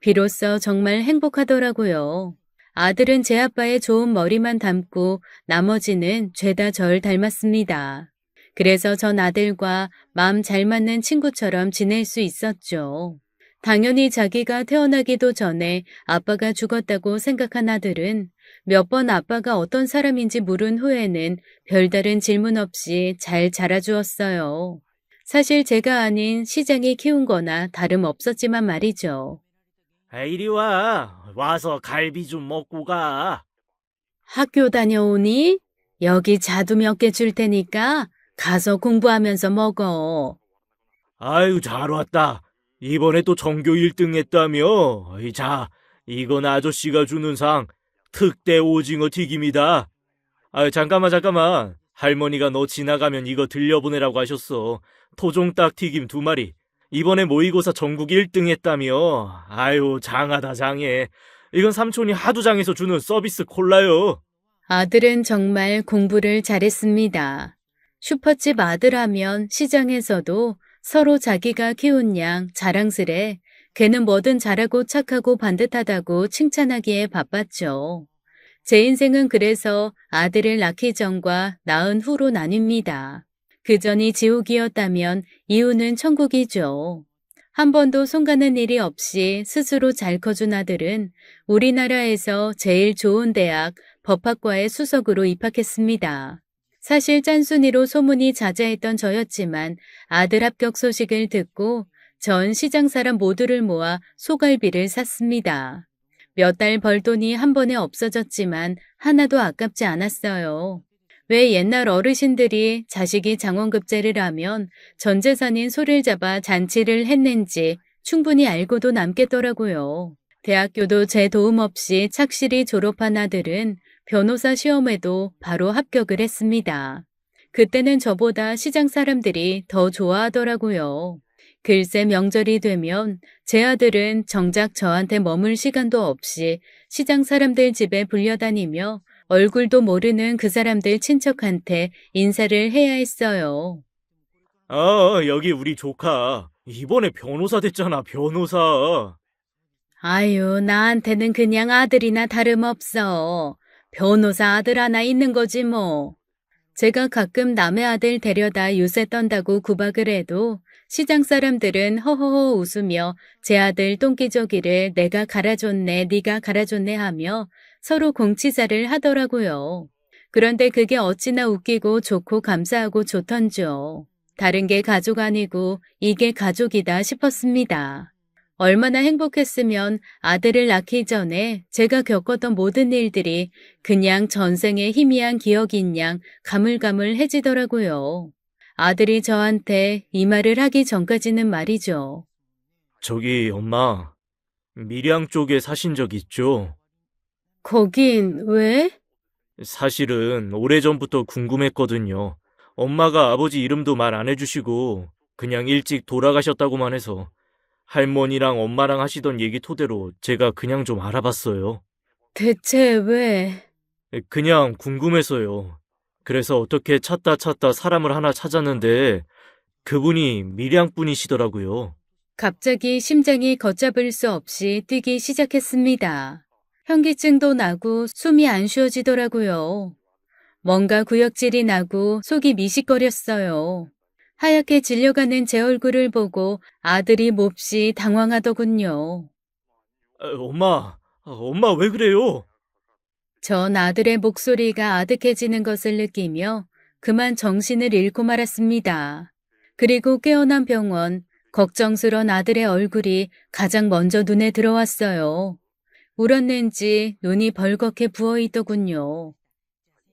비로소 정말 행복하더라고요. 아들은 제 아빠의 좋은 머리만 닮고 나머지는 죄다 절 닮았습니다. 그래서 전 아들과 마음 잘 맞는 친구처럼 지낼 수 있었죠. 당연히 자기가 태어나기도 전에 아빠가 죽었다고 생각한 아들은 몇 번 아빠가 어떤 사람인지 물은 후에는 별다른 질문 없이 잘 자라주었어요. 사실 제가 아닌 시장이 키운 거나 다름없었지만 말이죠. 이리 와. 와서 갈비 좀 먹고 가. 학교 다녀오니? 여기 자두 몇 개 줄 테니까 가서 공부하면서 먹어. 아유, 잘 왔다. 이번에 또 전교 1등 했다며. 자, 이건 아저씨가 주는 상. 특대 오징어 튀김이다. 잠깐만. 할머니가 너 지나가면 이거 들려보내라고 하셨어. 토종닭 튀김 2마리. 이번에 모의고사 전국 1등 했다며. 아유, 장하다 장해. 이건 삼촌이 하도 장해서 주는 서비스 콜라요. 아들은 정말 공부를 잘했습니다. 슈퍼집 아들 하면 시장에서도 서로 자기가 키운 양 자랑스레 걔는 뭐든 잘하고 착하고 반듯하다고 칭찬하기에 바빴죠. 제 인생은 그래서 아들을 낳기 전과 낳은 후로 나뉩니다. 그 전이 지옥이었다면 이후는 천국이죠. 한 번도 손 가는 일이 없이 스스로 잘 커준 아들은 우리나라에서 제일 좋은 대학 법학과에 수석으로 입학했습니다. 사실 짠순이로 소문이 자자했던 저였지만 아들 합격 소식을 듣고 전 시장 사람 모두를 모아 소갈비를 샀습니다. 몇 달 벌 돈이 한 번에 없어졌지만 하나도 아깝지 않았어요. 왜 옛날 어르신들이 자식이 장원급제를 하면 전 재산인 소를 잡아 잔치를 했는지 충분히 알고도 남겠더라고요. 대학교도 제 도움 없이 착실히 졸업한 아들은 변호사 시험에도 바로 합격을 했습니다. 그때는 저보다 시장 사람들이 더 좋아하더라고요. 글쎄 명절이 되면 제 아들은 정작 저한테 머물 시간도 없이 시장 사람들 집에 불려다니며 얼굴도 모르는 그 사람들 친척한테 인사를 해야 했어요. 여기 우리 조카. 이번에 변호사 됐잖아, 변호사. 아유, 나한테는 그냥 아들이나 다름없어. 변호사 아들 하나 있는 거지 뭐. 제가 가끔 남의 아들 데려다 유세 떤다고 구박을 해도 시장 사람들은 허허허 웃으며 제 아들 똥기저귀를 내가 갈아줬네, 네가 갈아줬네 하며 서로 공치자를 하더라고요. 그런데 그게 어찌나 웃기고 좋고 감사하고 좋던지요. 다른 게 가족 아니고 이게 가족이다 싶었습니다. 얼마나 행복했으면 아들을 낳기 전에 제가 겪었던 모든 일들이 그냥 전생의 희미한 기억인 양 가물가물해지더라고요. 아들이 저한테 이 말을 하기 전까지는 말이죠. 저기, 엄마. 밀양 쪽에 사신 적 있죠? 거긴 왜? 사실은 오래전부터 궁금했거든요. 엄마가 아버지 이름도 말 안 해주시고 그냥 일찍 돌아가셨다고만 해서 할머니랑 엄마랑 하시던 얘기 토대로 제가 그냥 좀 알아봤어요. 대체 왜? 그냥 궁금해서요. 그래서 어떻게 찾다 사람을 하나 찾았는데 그분이 밀양 분이시더라고요. 갑자기 심장이 걷잡을 수 없이 뛰기 시작했습니다. 현기증도 나고 숨이 안 쉬어지더라고요. 뭔가 구역질이 나고 속이 미식거렸어요. 하얗게 질려가는 제 얼굴을 보고 아들이 몹시 당황하더군요. 엄마 왜 그래요? 전 아들의 목소리가 아득해지는 것을 느끼며 그만 정신을 잃고 말았습니다. 그리고 깨어난 병원, 걱정스런 아들의 얼굴이 가장 먼저 눈에 들어왔어요. 울었는지 눈이 벌겋게 부어있더군요.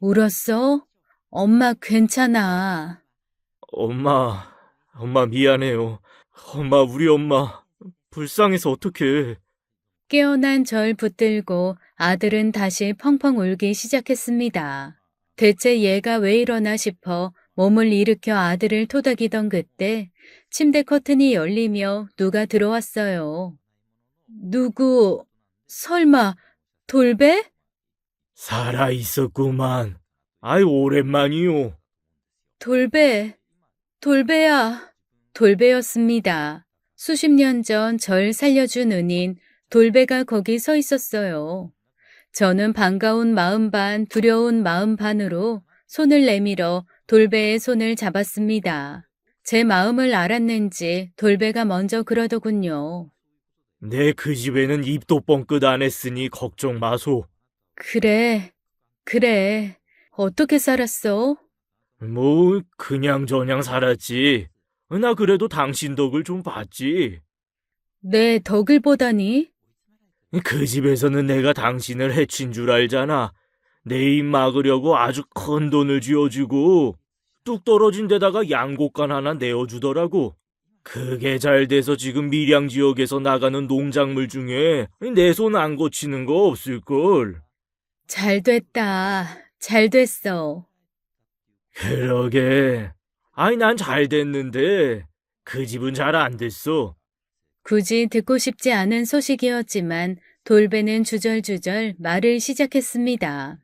울었어? 엄마 괜찮아. 엄마 미안해요. 우리 엄마 불쌍해서 어떡해. 깨어난 절 붙들고 아들은 다시 펑펑 울기 시작했습니다. 대체 얘가 왜 이러나 싶어 몸을 일으켜 아들을 토닥이던 그때 침대 커튼이 열리며 누가 들어왔어요. 누구? 설마 돌배? 살아 있었구만. 아이 오랜만이요. 돌배, 돌배야. 돌배였습니다. 수십 년 전 절 살려준 은인 돌배가 거기 서 있었어요. 저는 반가운 마음 반, 두려운 마음 반으로 손을 내밀어 돌배의 손을 잡았습니다. 제 마음을 알았는지 돌배가 먼저 그러더군요. 내 그 집에는 입도 뻥끗 안 했으니 걱정 마소. 그래, 그래. 어떻게 살았어? 뭐 그냥저냥 살았지. 나 그래도 당신 덕을 좀 봤지. 내 덕을 보다니? 그 집에서는 내가 당신을 해친 줄 알잖아. 내 입 막으려고 아주 큰 돈을 쥐어주고 뚝 떨어진 데다가 양곡간 하나 내어주더라고. 그게 잘 돼서 지금 밀양 지역에서 나가는 농작물 중에 내 손 안 거치는 거 없을걸. 잘 됐다. 잘 됐어. 그러게. 아니 난 잘 됐는데 그 집은 잘 안 됐어. 굳이 듣고 싶지 않은 소식이었지만 돌배는 주절주절 말을 시작했습니다.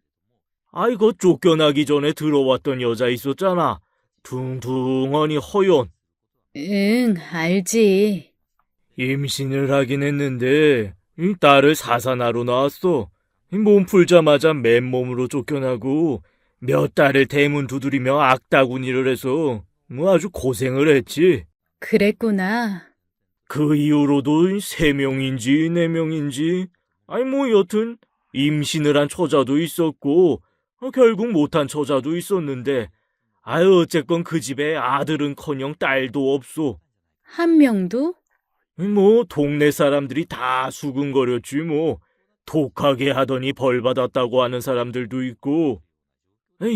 아이고 쫓겨나기 전에 들어왔던 여자 있었잖아. 둥둥하니 허연. 응, 알지. 임신을 하긴 했는데 이 딸을 사산하러 나왔어. 몸 풀자마자 맨몸으로 쫓겨나고 몇 달을 대문 두드리며 악다구니를 해서 뭐 아주 고생을 했지. 그랬구나. 그 이후로도 3명인지 4명인지 아니 뭐 여튼 임신을 한 처자도 있었고 결국 못한 처자도 있었는데 아유 어쨌건 그 집에 아들은커녕 딸도 없소. 한 명도? 뭐 동네 사람들이 다 수근거렸지 뭐. 독하게 하더니 벌 받았다고 하는 사람들도 있고.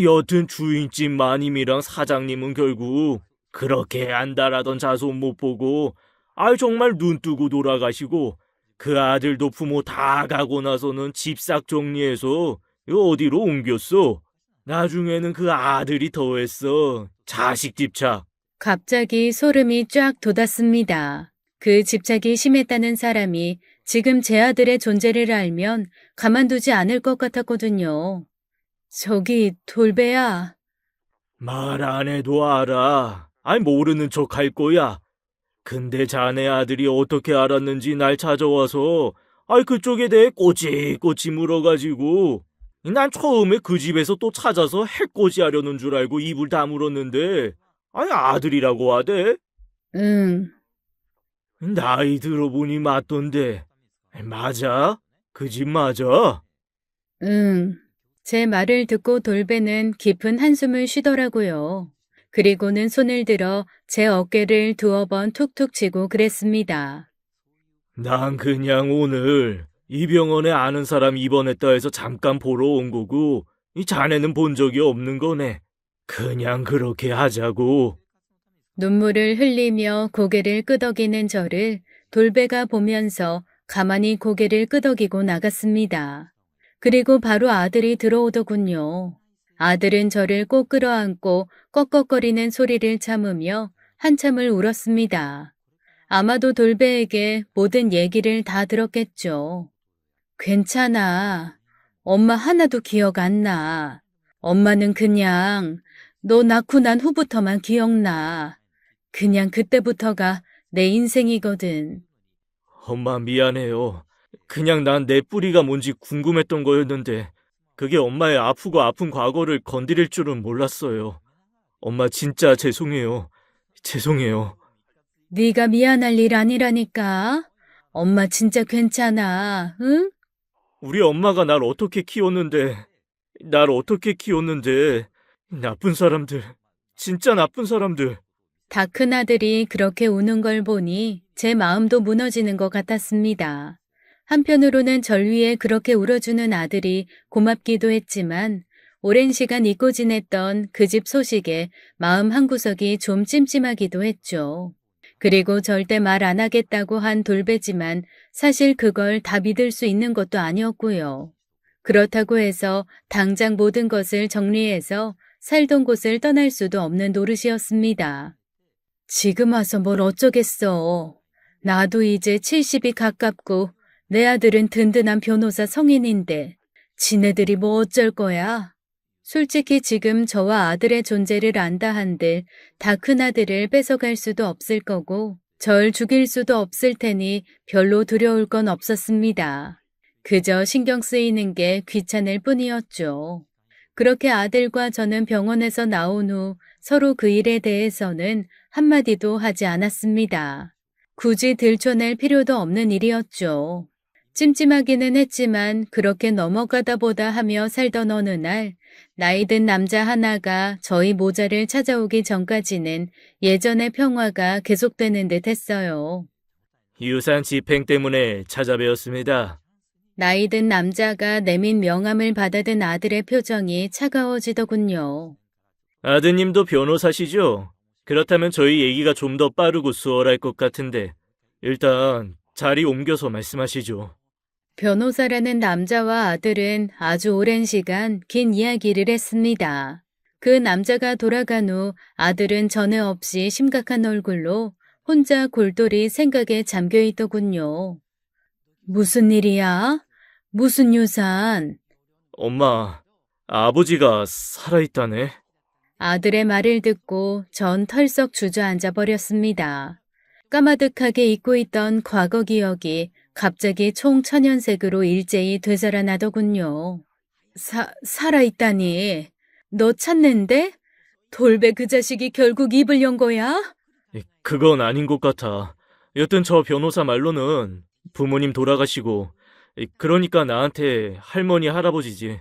여튼 주인집 마님이랑 사장님은 결국 그렇게 안달하던 자손 못 보고 정말 눈 뜨고 돌아가시고 그 아들도 부모 다 가고 나서는 집싹 정리해서 어디로 옮겼어. 나중에는 그 아들이 더했어. 자식 집착. 갑자기 소름이 쫙 돋았습니다. 그 집착이 심했다는 사람이 지금 제 아들의 존재를 알면 가만두지 않을 것 같았거든요. 저기 돌배야. 말 안 해도 알아. 모르는 척 할 거야. 근데 자네 아들이 어떻게 알았는지 날 찾아와서 그쪽에 대해 꼬치꼬치 물어가지고 난 처음에 그 집에서 또 찾아서 해코지 하려는 줄 알고 입을 다물었는데 아들이라고 하대. 응, 나이 들어보니 맞던데. 맞아? 그 집 맞아? 응. 제 말을 듣고 돌배는 깊은 한숨을 쉬더라고요. 그리고는 손을 들어 제 어깨를 두어 번 툭툭 치고 그랬습니다. 난 그냥 오늘 이 병원에 아는 사람 입원했다 해서 잠깐 보러 온 거고 이 자네는 본 적이 없는 거네. 그냥 그렇게 하자고. 눈물을 흘리며 고개를 끄덕이는 저를 돌배가 보면서 가만히 고개를 끄덕이고 나갔습니다. 그리고 바로 아들이 들어오더군요. 아들은 저를 꼭 끌어안고 꺽꺽거리는 소리를 참으며 한참을 울었습니다. 아마도 돌배에게 모든 얘기를 다 들었겠죠. 괜찮아. 엄마 하나도 기억 안 나. 엄마는 그냥 너 낳고 난 후부터만 기억나. 그냥 그때부터가 내 인생이거든. 엄마 미안해요. 그냥 난 내 뿌리가 뭔지 궁금했던 거였는데 그게 엄마의 아프고 아픈 과거를 건드릴 줄은 몰랐어요. 엄마 진짜 죄송해요. 죄송해요. 네가 미안할 일 아니라니까. 엄마 진짜 괜찮아, 응? 우리 엄마가 날 어떻게 키웠는데, 나쁜 사람들, 진짜 나쁜 사람들. 다 큰아들이 그렇게 우는 걸 보니 제 마음도 무너지는 것 같았습니다. 한편으로는 절 위해 그렇게 울어주는 아들이 고맙기도 했지만 오랜 시간 잊고 지냈던 그 집 소식에 마음 한구석이 좀 찜찜하기도 했죠. 그리고 절대 말 안 하겠다고 한 돌배지만 사실 그걸 다 믿을 수 있는 것도 아니었고요. 그렇다고 해서 당장 모든 것을 정리해서 살던 곳을 떠날 수도 없는 노릇이었습니다. 지금 와서 뭘 어쩌겠어. 나도 이제 70이 가깝고 내 아들은 든든한 변호사 성인인데 지네들이 뭐 어쩔 거야? 솔직히 지금 저와 아들의 존재를 안다 한들 다 큰아들을 뺏어갈 수도 없을 거고 절 죽일 수도 없을 테니 별로 두려울 건 없었습니다. 그저 신경 쓰이는 게 귀찮을 뿐이었죠. 그렇게 아들과 저는 병원에서 나온 후 서로 그 일에 대해서는 한마디도 하지 않았습니다. 굳이 들춰낼 필요도 없는 일이었죠. 찜찜하기는 했지만 그렇게 넘어가다 보다 하며 살던 어느 날 나이 든 남자 하나가 저희 모자를 찾아오기 전까지는 예전의 평화가 계속되는 듯 했어요. 유산 집행 때문에 찾아뵈었습니다. 나이 든 남자가 내민 명함을 받아든 아들의 표정이 차가워지더군요. 아드님도 변호사시죠? 그렇다면 저희 얘기가 좀 더 빠르고 수월할 것 같은데, 일단 자리 옮겨서 말씀하시죠. 변호사라는 남자와 아들은 아주 오랜 시간 긴 이야기를 했습니다. 그 남자가 돌아간 후 아들은 전에 없이 심각한 얼굴로 혼자 골똘히 생각에 잠겨 있더군요. 무슨 일이야? 무슨 유산? 엄마, 아버지가 살아있다네? 아들의 말을 듣고 전 털썩 주저앉아 버렸습니다. 까마득하게 잊고 있던 과거 기억이 갑자기 총천연색으로 일제히 되살아나더군요. 살아있다니. 너 찾는데? 돌배 그 자식이 결국 입을 연 거야? 그건 아닌 것 같아. 여튼 저 변호사 말로는 부모님 돌아가시고, 그러니까 나한테 할머니, 할아버지지.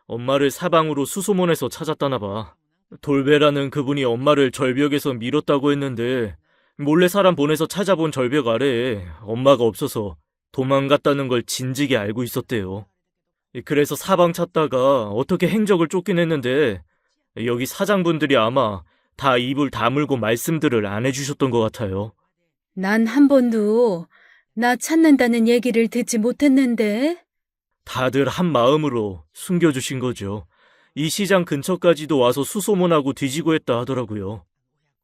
엄마를 사방으로 수소문해서 찾았다나 봐. 돌배라는 그분이 엄마를 절벽에서 밀었다고 했는데, 몰래 사람 보내서 찾아본 절벽 아래에 엄마가 없어서 도망갔다는 걸 진즉에 알고 있었대요. 그래서 사방 찾다가 어떻게 행적을 쫓긴 했는데, 여기 사장분들이 아마 다 입을 다물고 말씀들을 안 해주셨던 것 같아요. 난 한 번도 나 찾는다는 얘기를 듣지 못했는데. 다들 한 마음으로 숨겨주신 거죠. 이 시장 근처까지도 와서 수소문하고 뒤지고 했다 하더라고요.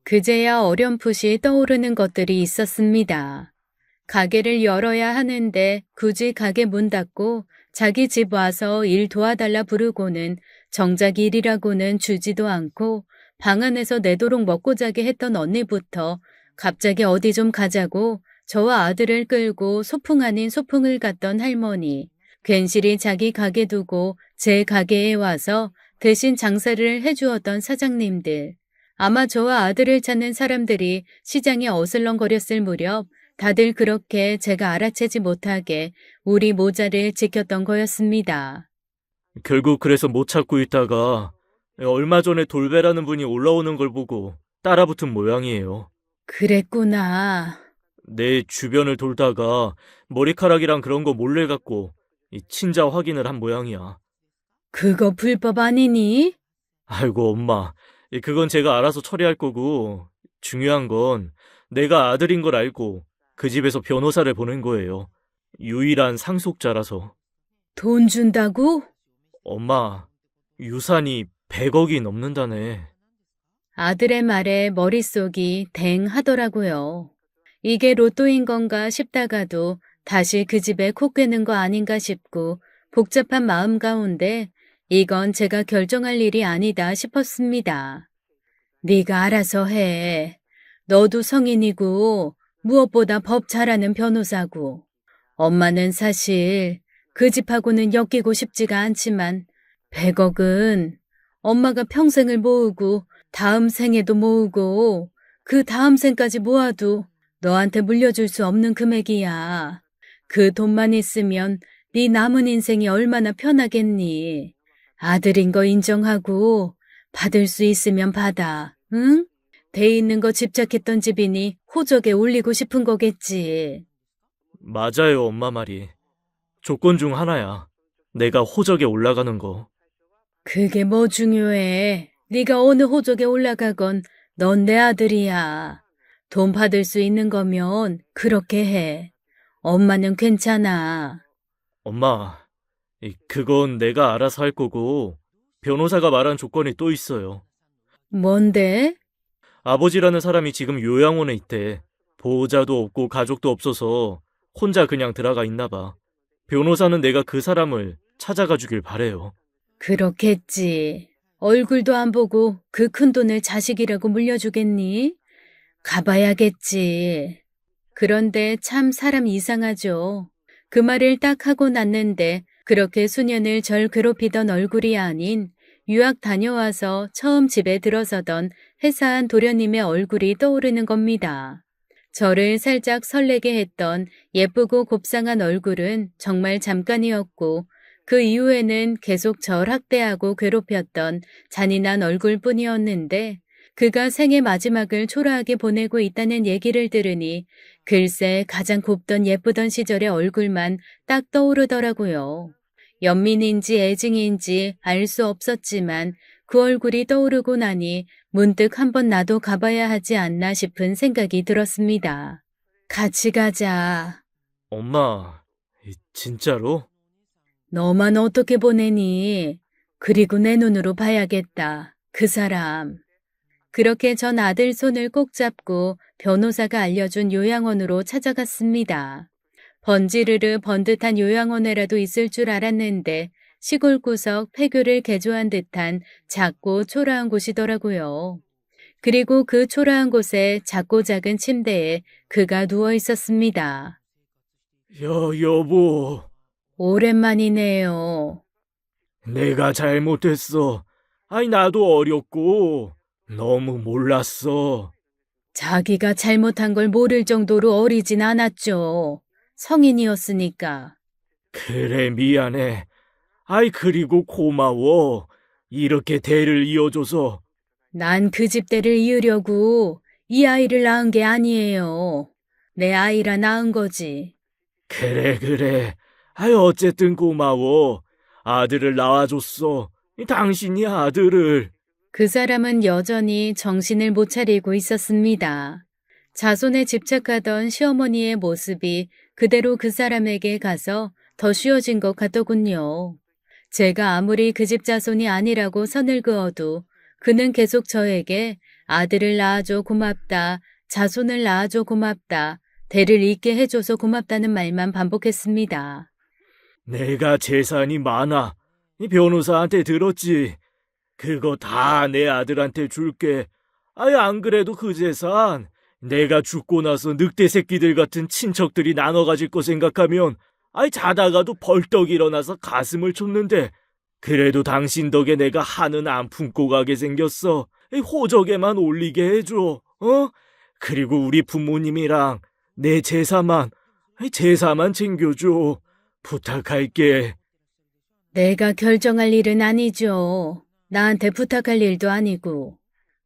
그제야 어렴풋이 떠오르는 것들이 있었습니다. 가게를 열어야 하는데 굳이 가게 문 닫고 자기 집 와서 일 도와달라 부르고는 정작 일이라고는 주지도 않고 방 안에서 내도록 먹고 자게 했던 언니부터 갑자기 어디 좀 가자고 저와 아들을 끌고 소풍 아닌 소풍을 갔던 할머니, 괜시리 자기 가게 두고 제 가게에 와서 대신 장사를 해주었던 사장님들, 아마 저와 아들을 찾는 사람들이 시장에 어슬렁거렸을 무렵 다들 그렇게 제가 알아채지 못하게 우리 모자를 지켰던 거였습니다. 결국 그래서 못 찾고 있다가 얼마 전에 돌배라는 분이 올라오는 걸 보고 따라붙은 모양이에요. 그랬구나. 내 주변을 돌다가 머리카락이랑 그런 거 몰래 갖고 이 친자 확인을 한 모양이야. 그거 불법 아니니? 아이고 엄마, 그건 제가 알아서 처리할 거고 중요한 건 내가 아들인 걸 알고 그 집에서 변호사를 보낸 거예요. 유일한 상속자라서. 돈 준다고? 엄마, 유산이 100억이 넘는다네. 아들의 말에 머릿속이 댕 하더라고요. 이게 로또인 건가 싶다가도 다시 그 집에 코 꿰는 거 아닌가 싶고 복잡한 마음 가운데 이건 제가 결정할 일이 아니다 싶었습니다. 네가 알아서 해. 너도 성인이고 무엇보다 법 잘하는 변호사고. 엄마는 사실 그 집하고는 엮이고 싶지가 않지만 100억은 엄마가 평생을 모으고 다음 생에도 모으고 그 다음 생까지 모아도 너한테 물려줄 수 없는 금액이야. 그 돈만 있으면 네 남은 인생이 얼마나 편하겠니? 아들인 거 인정하고 받을 수 있으면 받아, 응? 돼 있는 거 집착했던 집이니 호적에 올리고 싶은 거겠지. 맞아요, 엄마 말이. 조건 중 하나야. 내가 호적에 올라가는 거. 그게 뭐 중요해. 네가 어느 호적에 올라가건 넌 내 아들이야. 돈 받을 수 있는 거면 그렇게 해. 엄마는 괜찮아. 엄마, 그건 내가 알아서 할 거고, 변호사가 말한 조건이 또 있어요. 뭔데? 아버지라는 사람이 지금 요양원에 있대. 보호자도 없고 가족도 없어서 혼자 그냥 들어가 있나 봐. 변호사는 내가 그 사람을 찾아가 주길 바래요. 그렇겠지. 얼굴도 안 보고 그 큰 돈을 자식이라고 물려주겠니? 가봐야겠지. 그런데 참 사람 이상하죠. 그 말을 딱 하고 났는데 그렇게 수년을 절 괴롭히던 얼굴이 아닌 유학 다녀와서 처음 집에 들어서던 회사한 도련님의 얼굴이 떠오르는 겁니다. 저를 살짝 설레게 했던 예쁘고 곱상한 얼굴은 정말 잠깐이었고 그 이후에는 계속 절 학대하고 괴롭혔던 잔인한 얼굴뿐이었는데 그가 생애 마지막을 초라하게 보내고 있다는 얘기를 들으니 글쎄 가장 곱던 예쁘던 시절의 얼굴만 딱 떠오르더라고요. 연민인지 애증인지 알 수 없었지만 그 얼굴이 떠오르고 나니 문득 한번 나도 가봐야 하지 않나 싶은 생각이 들었습니다. 같이 가자. 엄마, 진짜로? 너만 어떻게 보내니? 그리고 내 눈으로 봐야겠다. 그 사람. 그렇게 전 아들 손을 꼭 잡고 변호사가 알려준 요양원으로 찾아갔습니다. 번지르르 번듯한 요양원에라도 있을 줄 알았는데 시골 구석 폐교를 개조한 듯한 작고 초라한 곳이더라고요. 그리고 그 초라한 곳에 작고 작은 침대에 그가 누워 있었습니다. 여보, 오랜만이네요. 내가 잘못했어. 나도 어렸고, 너무 몰랐어. 자기가 잘못한 걸 모를 정도로 어리진 않았죠. 성인이었으니까. 그래, 미안해. 그리고 고마워. 이렇게 대를 이어줘서. 난 그 집대를 이으려고 이 아이를 낳은 게 아니에요. 내 아이라 낳은 거지. 그래. 어쨌든 고마워. 아들을 낳아줬어. 당신이 아들을. 그 사람은 여전히 정신을 못 차리고 있었습니다. 자손에 집착하던 시어머니의 모습이 그대로 그 사람에게 가서 더 쉬워진 것 같더군요. 제가 아무리 그 집 자손이 아니라고 선을 그어도 그는 계속 저에게 아들을 낳아줘 고맙다, 자손을 낳아줘 고맙다, 대를 잇게 해줘서 고맙다는 말만 반복했습니다. 내가 재산이 많아. 이 변호사한테 들었지. 그거 다 내 아들한테 줄게. 안 그래도 그 재산 내가 죽고 나서 늑대 새끼들 같은 친척들이 나눠 가질 거 생각하면 자다가도 벌떡 일어나서 가슴을 쳤는데 그래도 당신 덕에 내가 한은 안 품고 가게 생겼어. 호적에만 올리게 해줘. 그리고 우리 부모님이랑 내 제사만 챙겨줘. 부탁할게. 내가 결정할 일은 아니죠. 나한테 부탁할 일도 아니고.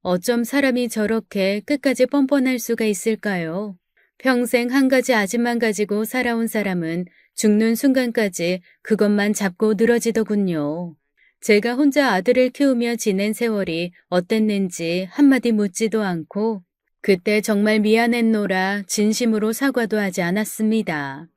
어쩜 사람이 저렇게 끝까지 뻔뻔할 수가 있을까요? 평생 한 가지 아집만 가지고 살아온 사람은 죽는 순간까지 그것만 잡고 늘어지더군요. 제가 혼자 아들을 키우며 지낸 세월이 어땠는지 한마디 묻지도 않고 그때 정말 미안했노라 진심으로 사과도 하지 않았습니다.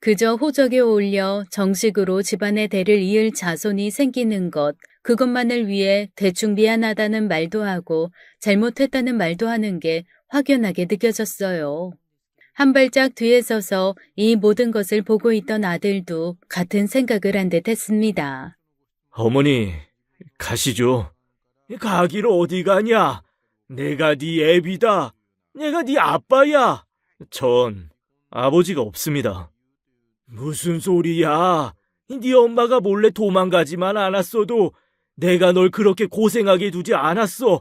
그저 호적에 올려 정식으로 집안의 대를 이을 자손이 생기는 것, 그것만을 위해 대충 미안하다는 말도 하고 잘못했다는 말도 하는 게 확연하게 느껴졌어요. 한 발짝 뒤에 서서 이 모든 것을 보고 있던 아들도 같은 생각을 한 듯 했습니다. 어머니, 가시죠. 가기로 어디 가냐? 내가 네 애비다. 내가 네 아빠야. 전 아버지가 없습니다. 무슨 소리야? 네 엄마가 몰래 도망가지만 않았어도 내가 널 그렇게 고생하게 두지 않았어.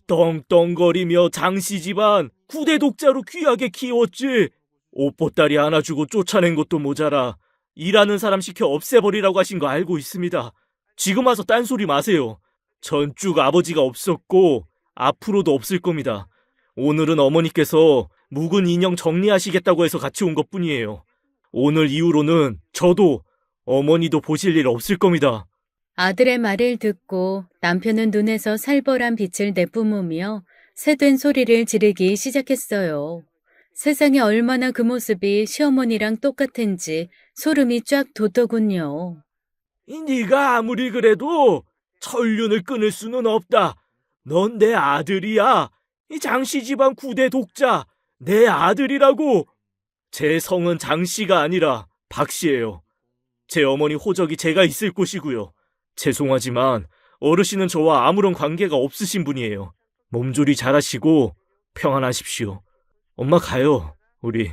떵떵거리며 장씨 집안 9대 독자로 귀하게 키웠지. 옷보따리 하나 주고 쫓아낸 것도 모자라 일하는 사람 시켜 없애버리라고 하신 거 알고 있습니다. 지금 와서 딴소리 마세요. 전 쭉 아버지가 없었고 앞으로도 없을 겁니다. 오늘은 어머니께서 묵은 인형 정리하시겠다고 해서 같이 온 것뿐이에요. 오늘 이후로는 저도 어머니도 보실 일 없을 겁니다. 아들의 말을 듣고 남편은 눈에서 살벌한 빛을 내뿜으며 새된 소리를 지르기 시작했어요. 세상에 얼마나 그 모습이 시어머니랑 똑같은지 소름이 쫙 돋더군요. 네가 아무리 그래도 천륜을 끊을 수는 없다. 넌 내 아들이야. 이 장씨 집안 9대 독자, 내 아들이라고. 제 성은 장씨가 아니라 박씨예요. 제 어머니 호적이 제가 있을 곳이고요. 죄송하지만 어르신은 저와 아무런 관계가 없으신 분이에요. 몸조리 잘하시고 평안하십시오. 엄마 가요, 우리.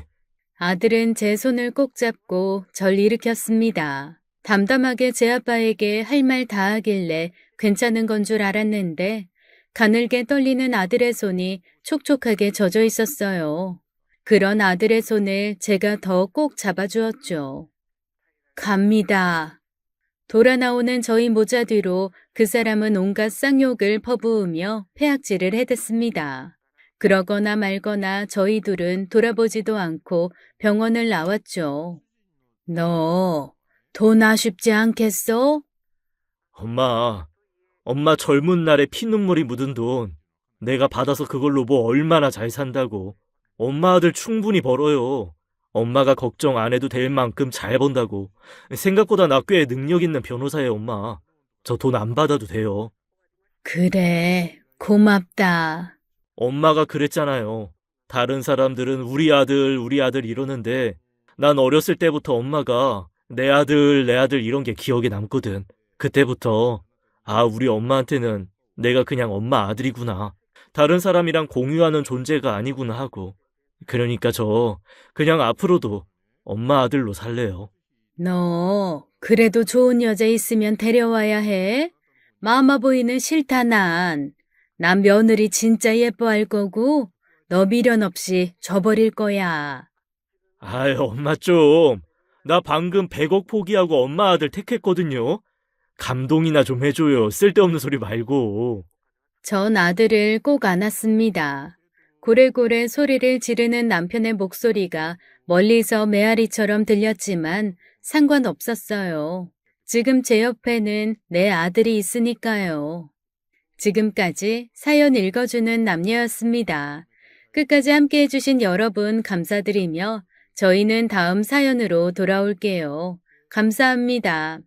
아들은 제 손을 꼭 잡고 절 일으켰습니다. 담담하게 제 아빠에게 할 말 다 하길래 괜찮은 건 줄 알았는데 가늘게 떨리는 아들의 손이 촉촉하게 젖어 있었어요. 그런 아들의 손을 제가 더 꼭 잡아주었죠. 갑니다. 돌아 나오는 저희 모자 뒤로 그 사람은 온갖 쌍욕을 퍼부으며 패악질을 해댔습니다. 그러거나 말거나 저희 둘은 돌아보지도 않고 병원을 나왔죠. 너 돈 아쉽지 않겠어? 엄마 젊은 날에 피눈물이 묻은 돈 내가 받아서 그걸로 뭐 얼마나 잘 산다고. 엄마 아들 충분히 벌어요. 엄마가 걱정 안 해도 될 만큼 잘 번다고. 생각보다 나 꽤 능력 있는 변호사예요, 엄마. 저 돈 안 받아도 돼요. 그래, 고맙다. 엄마가 그랬잖아요. 다른 사람들은 우리 아들 이러는데 난 어렸을 때부터 엄마가 내 아들 이런 게 기억에 남거든. 그때부터 아, 우리 엄마한테는 내가 그냥 엄마 아들이구나. 다른 사람이랑 공유하는 존재가 아니구나 하고. 그러니까 저 그냥 앞으로도 엄마 아들로 살래요. 너 그래도 좋은 여자 있으면 데려와야 해. 마마보이는 싫다 난. 난 며느리 진짜 예뻐할 거고 너 미련 없이 줘버릴 거야. 아이, 엄마 좀. 나 방금 100억 포기하고 엄마 아들 택했거든요. 감동이나 좀 해줘요. 쓸데없는 소리 말고. 전 아들을 꼭 안았습니다. 고래고래 소리를 지르는 남편의 목소리가 멀리서 메아리처럼 들렸지만 상관없었어요. 지금 제 옆에는 내 아들이 있으니까요. 지금까지 사연 읽어주는 남녀였습니다. 끝까지 함께 해주신 여러분 감사드리며 저희는 다음 사연으로 돌아올게요. 감사합니다.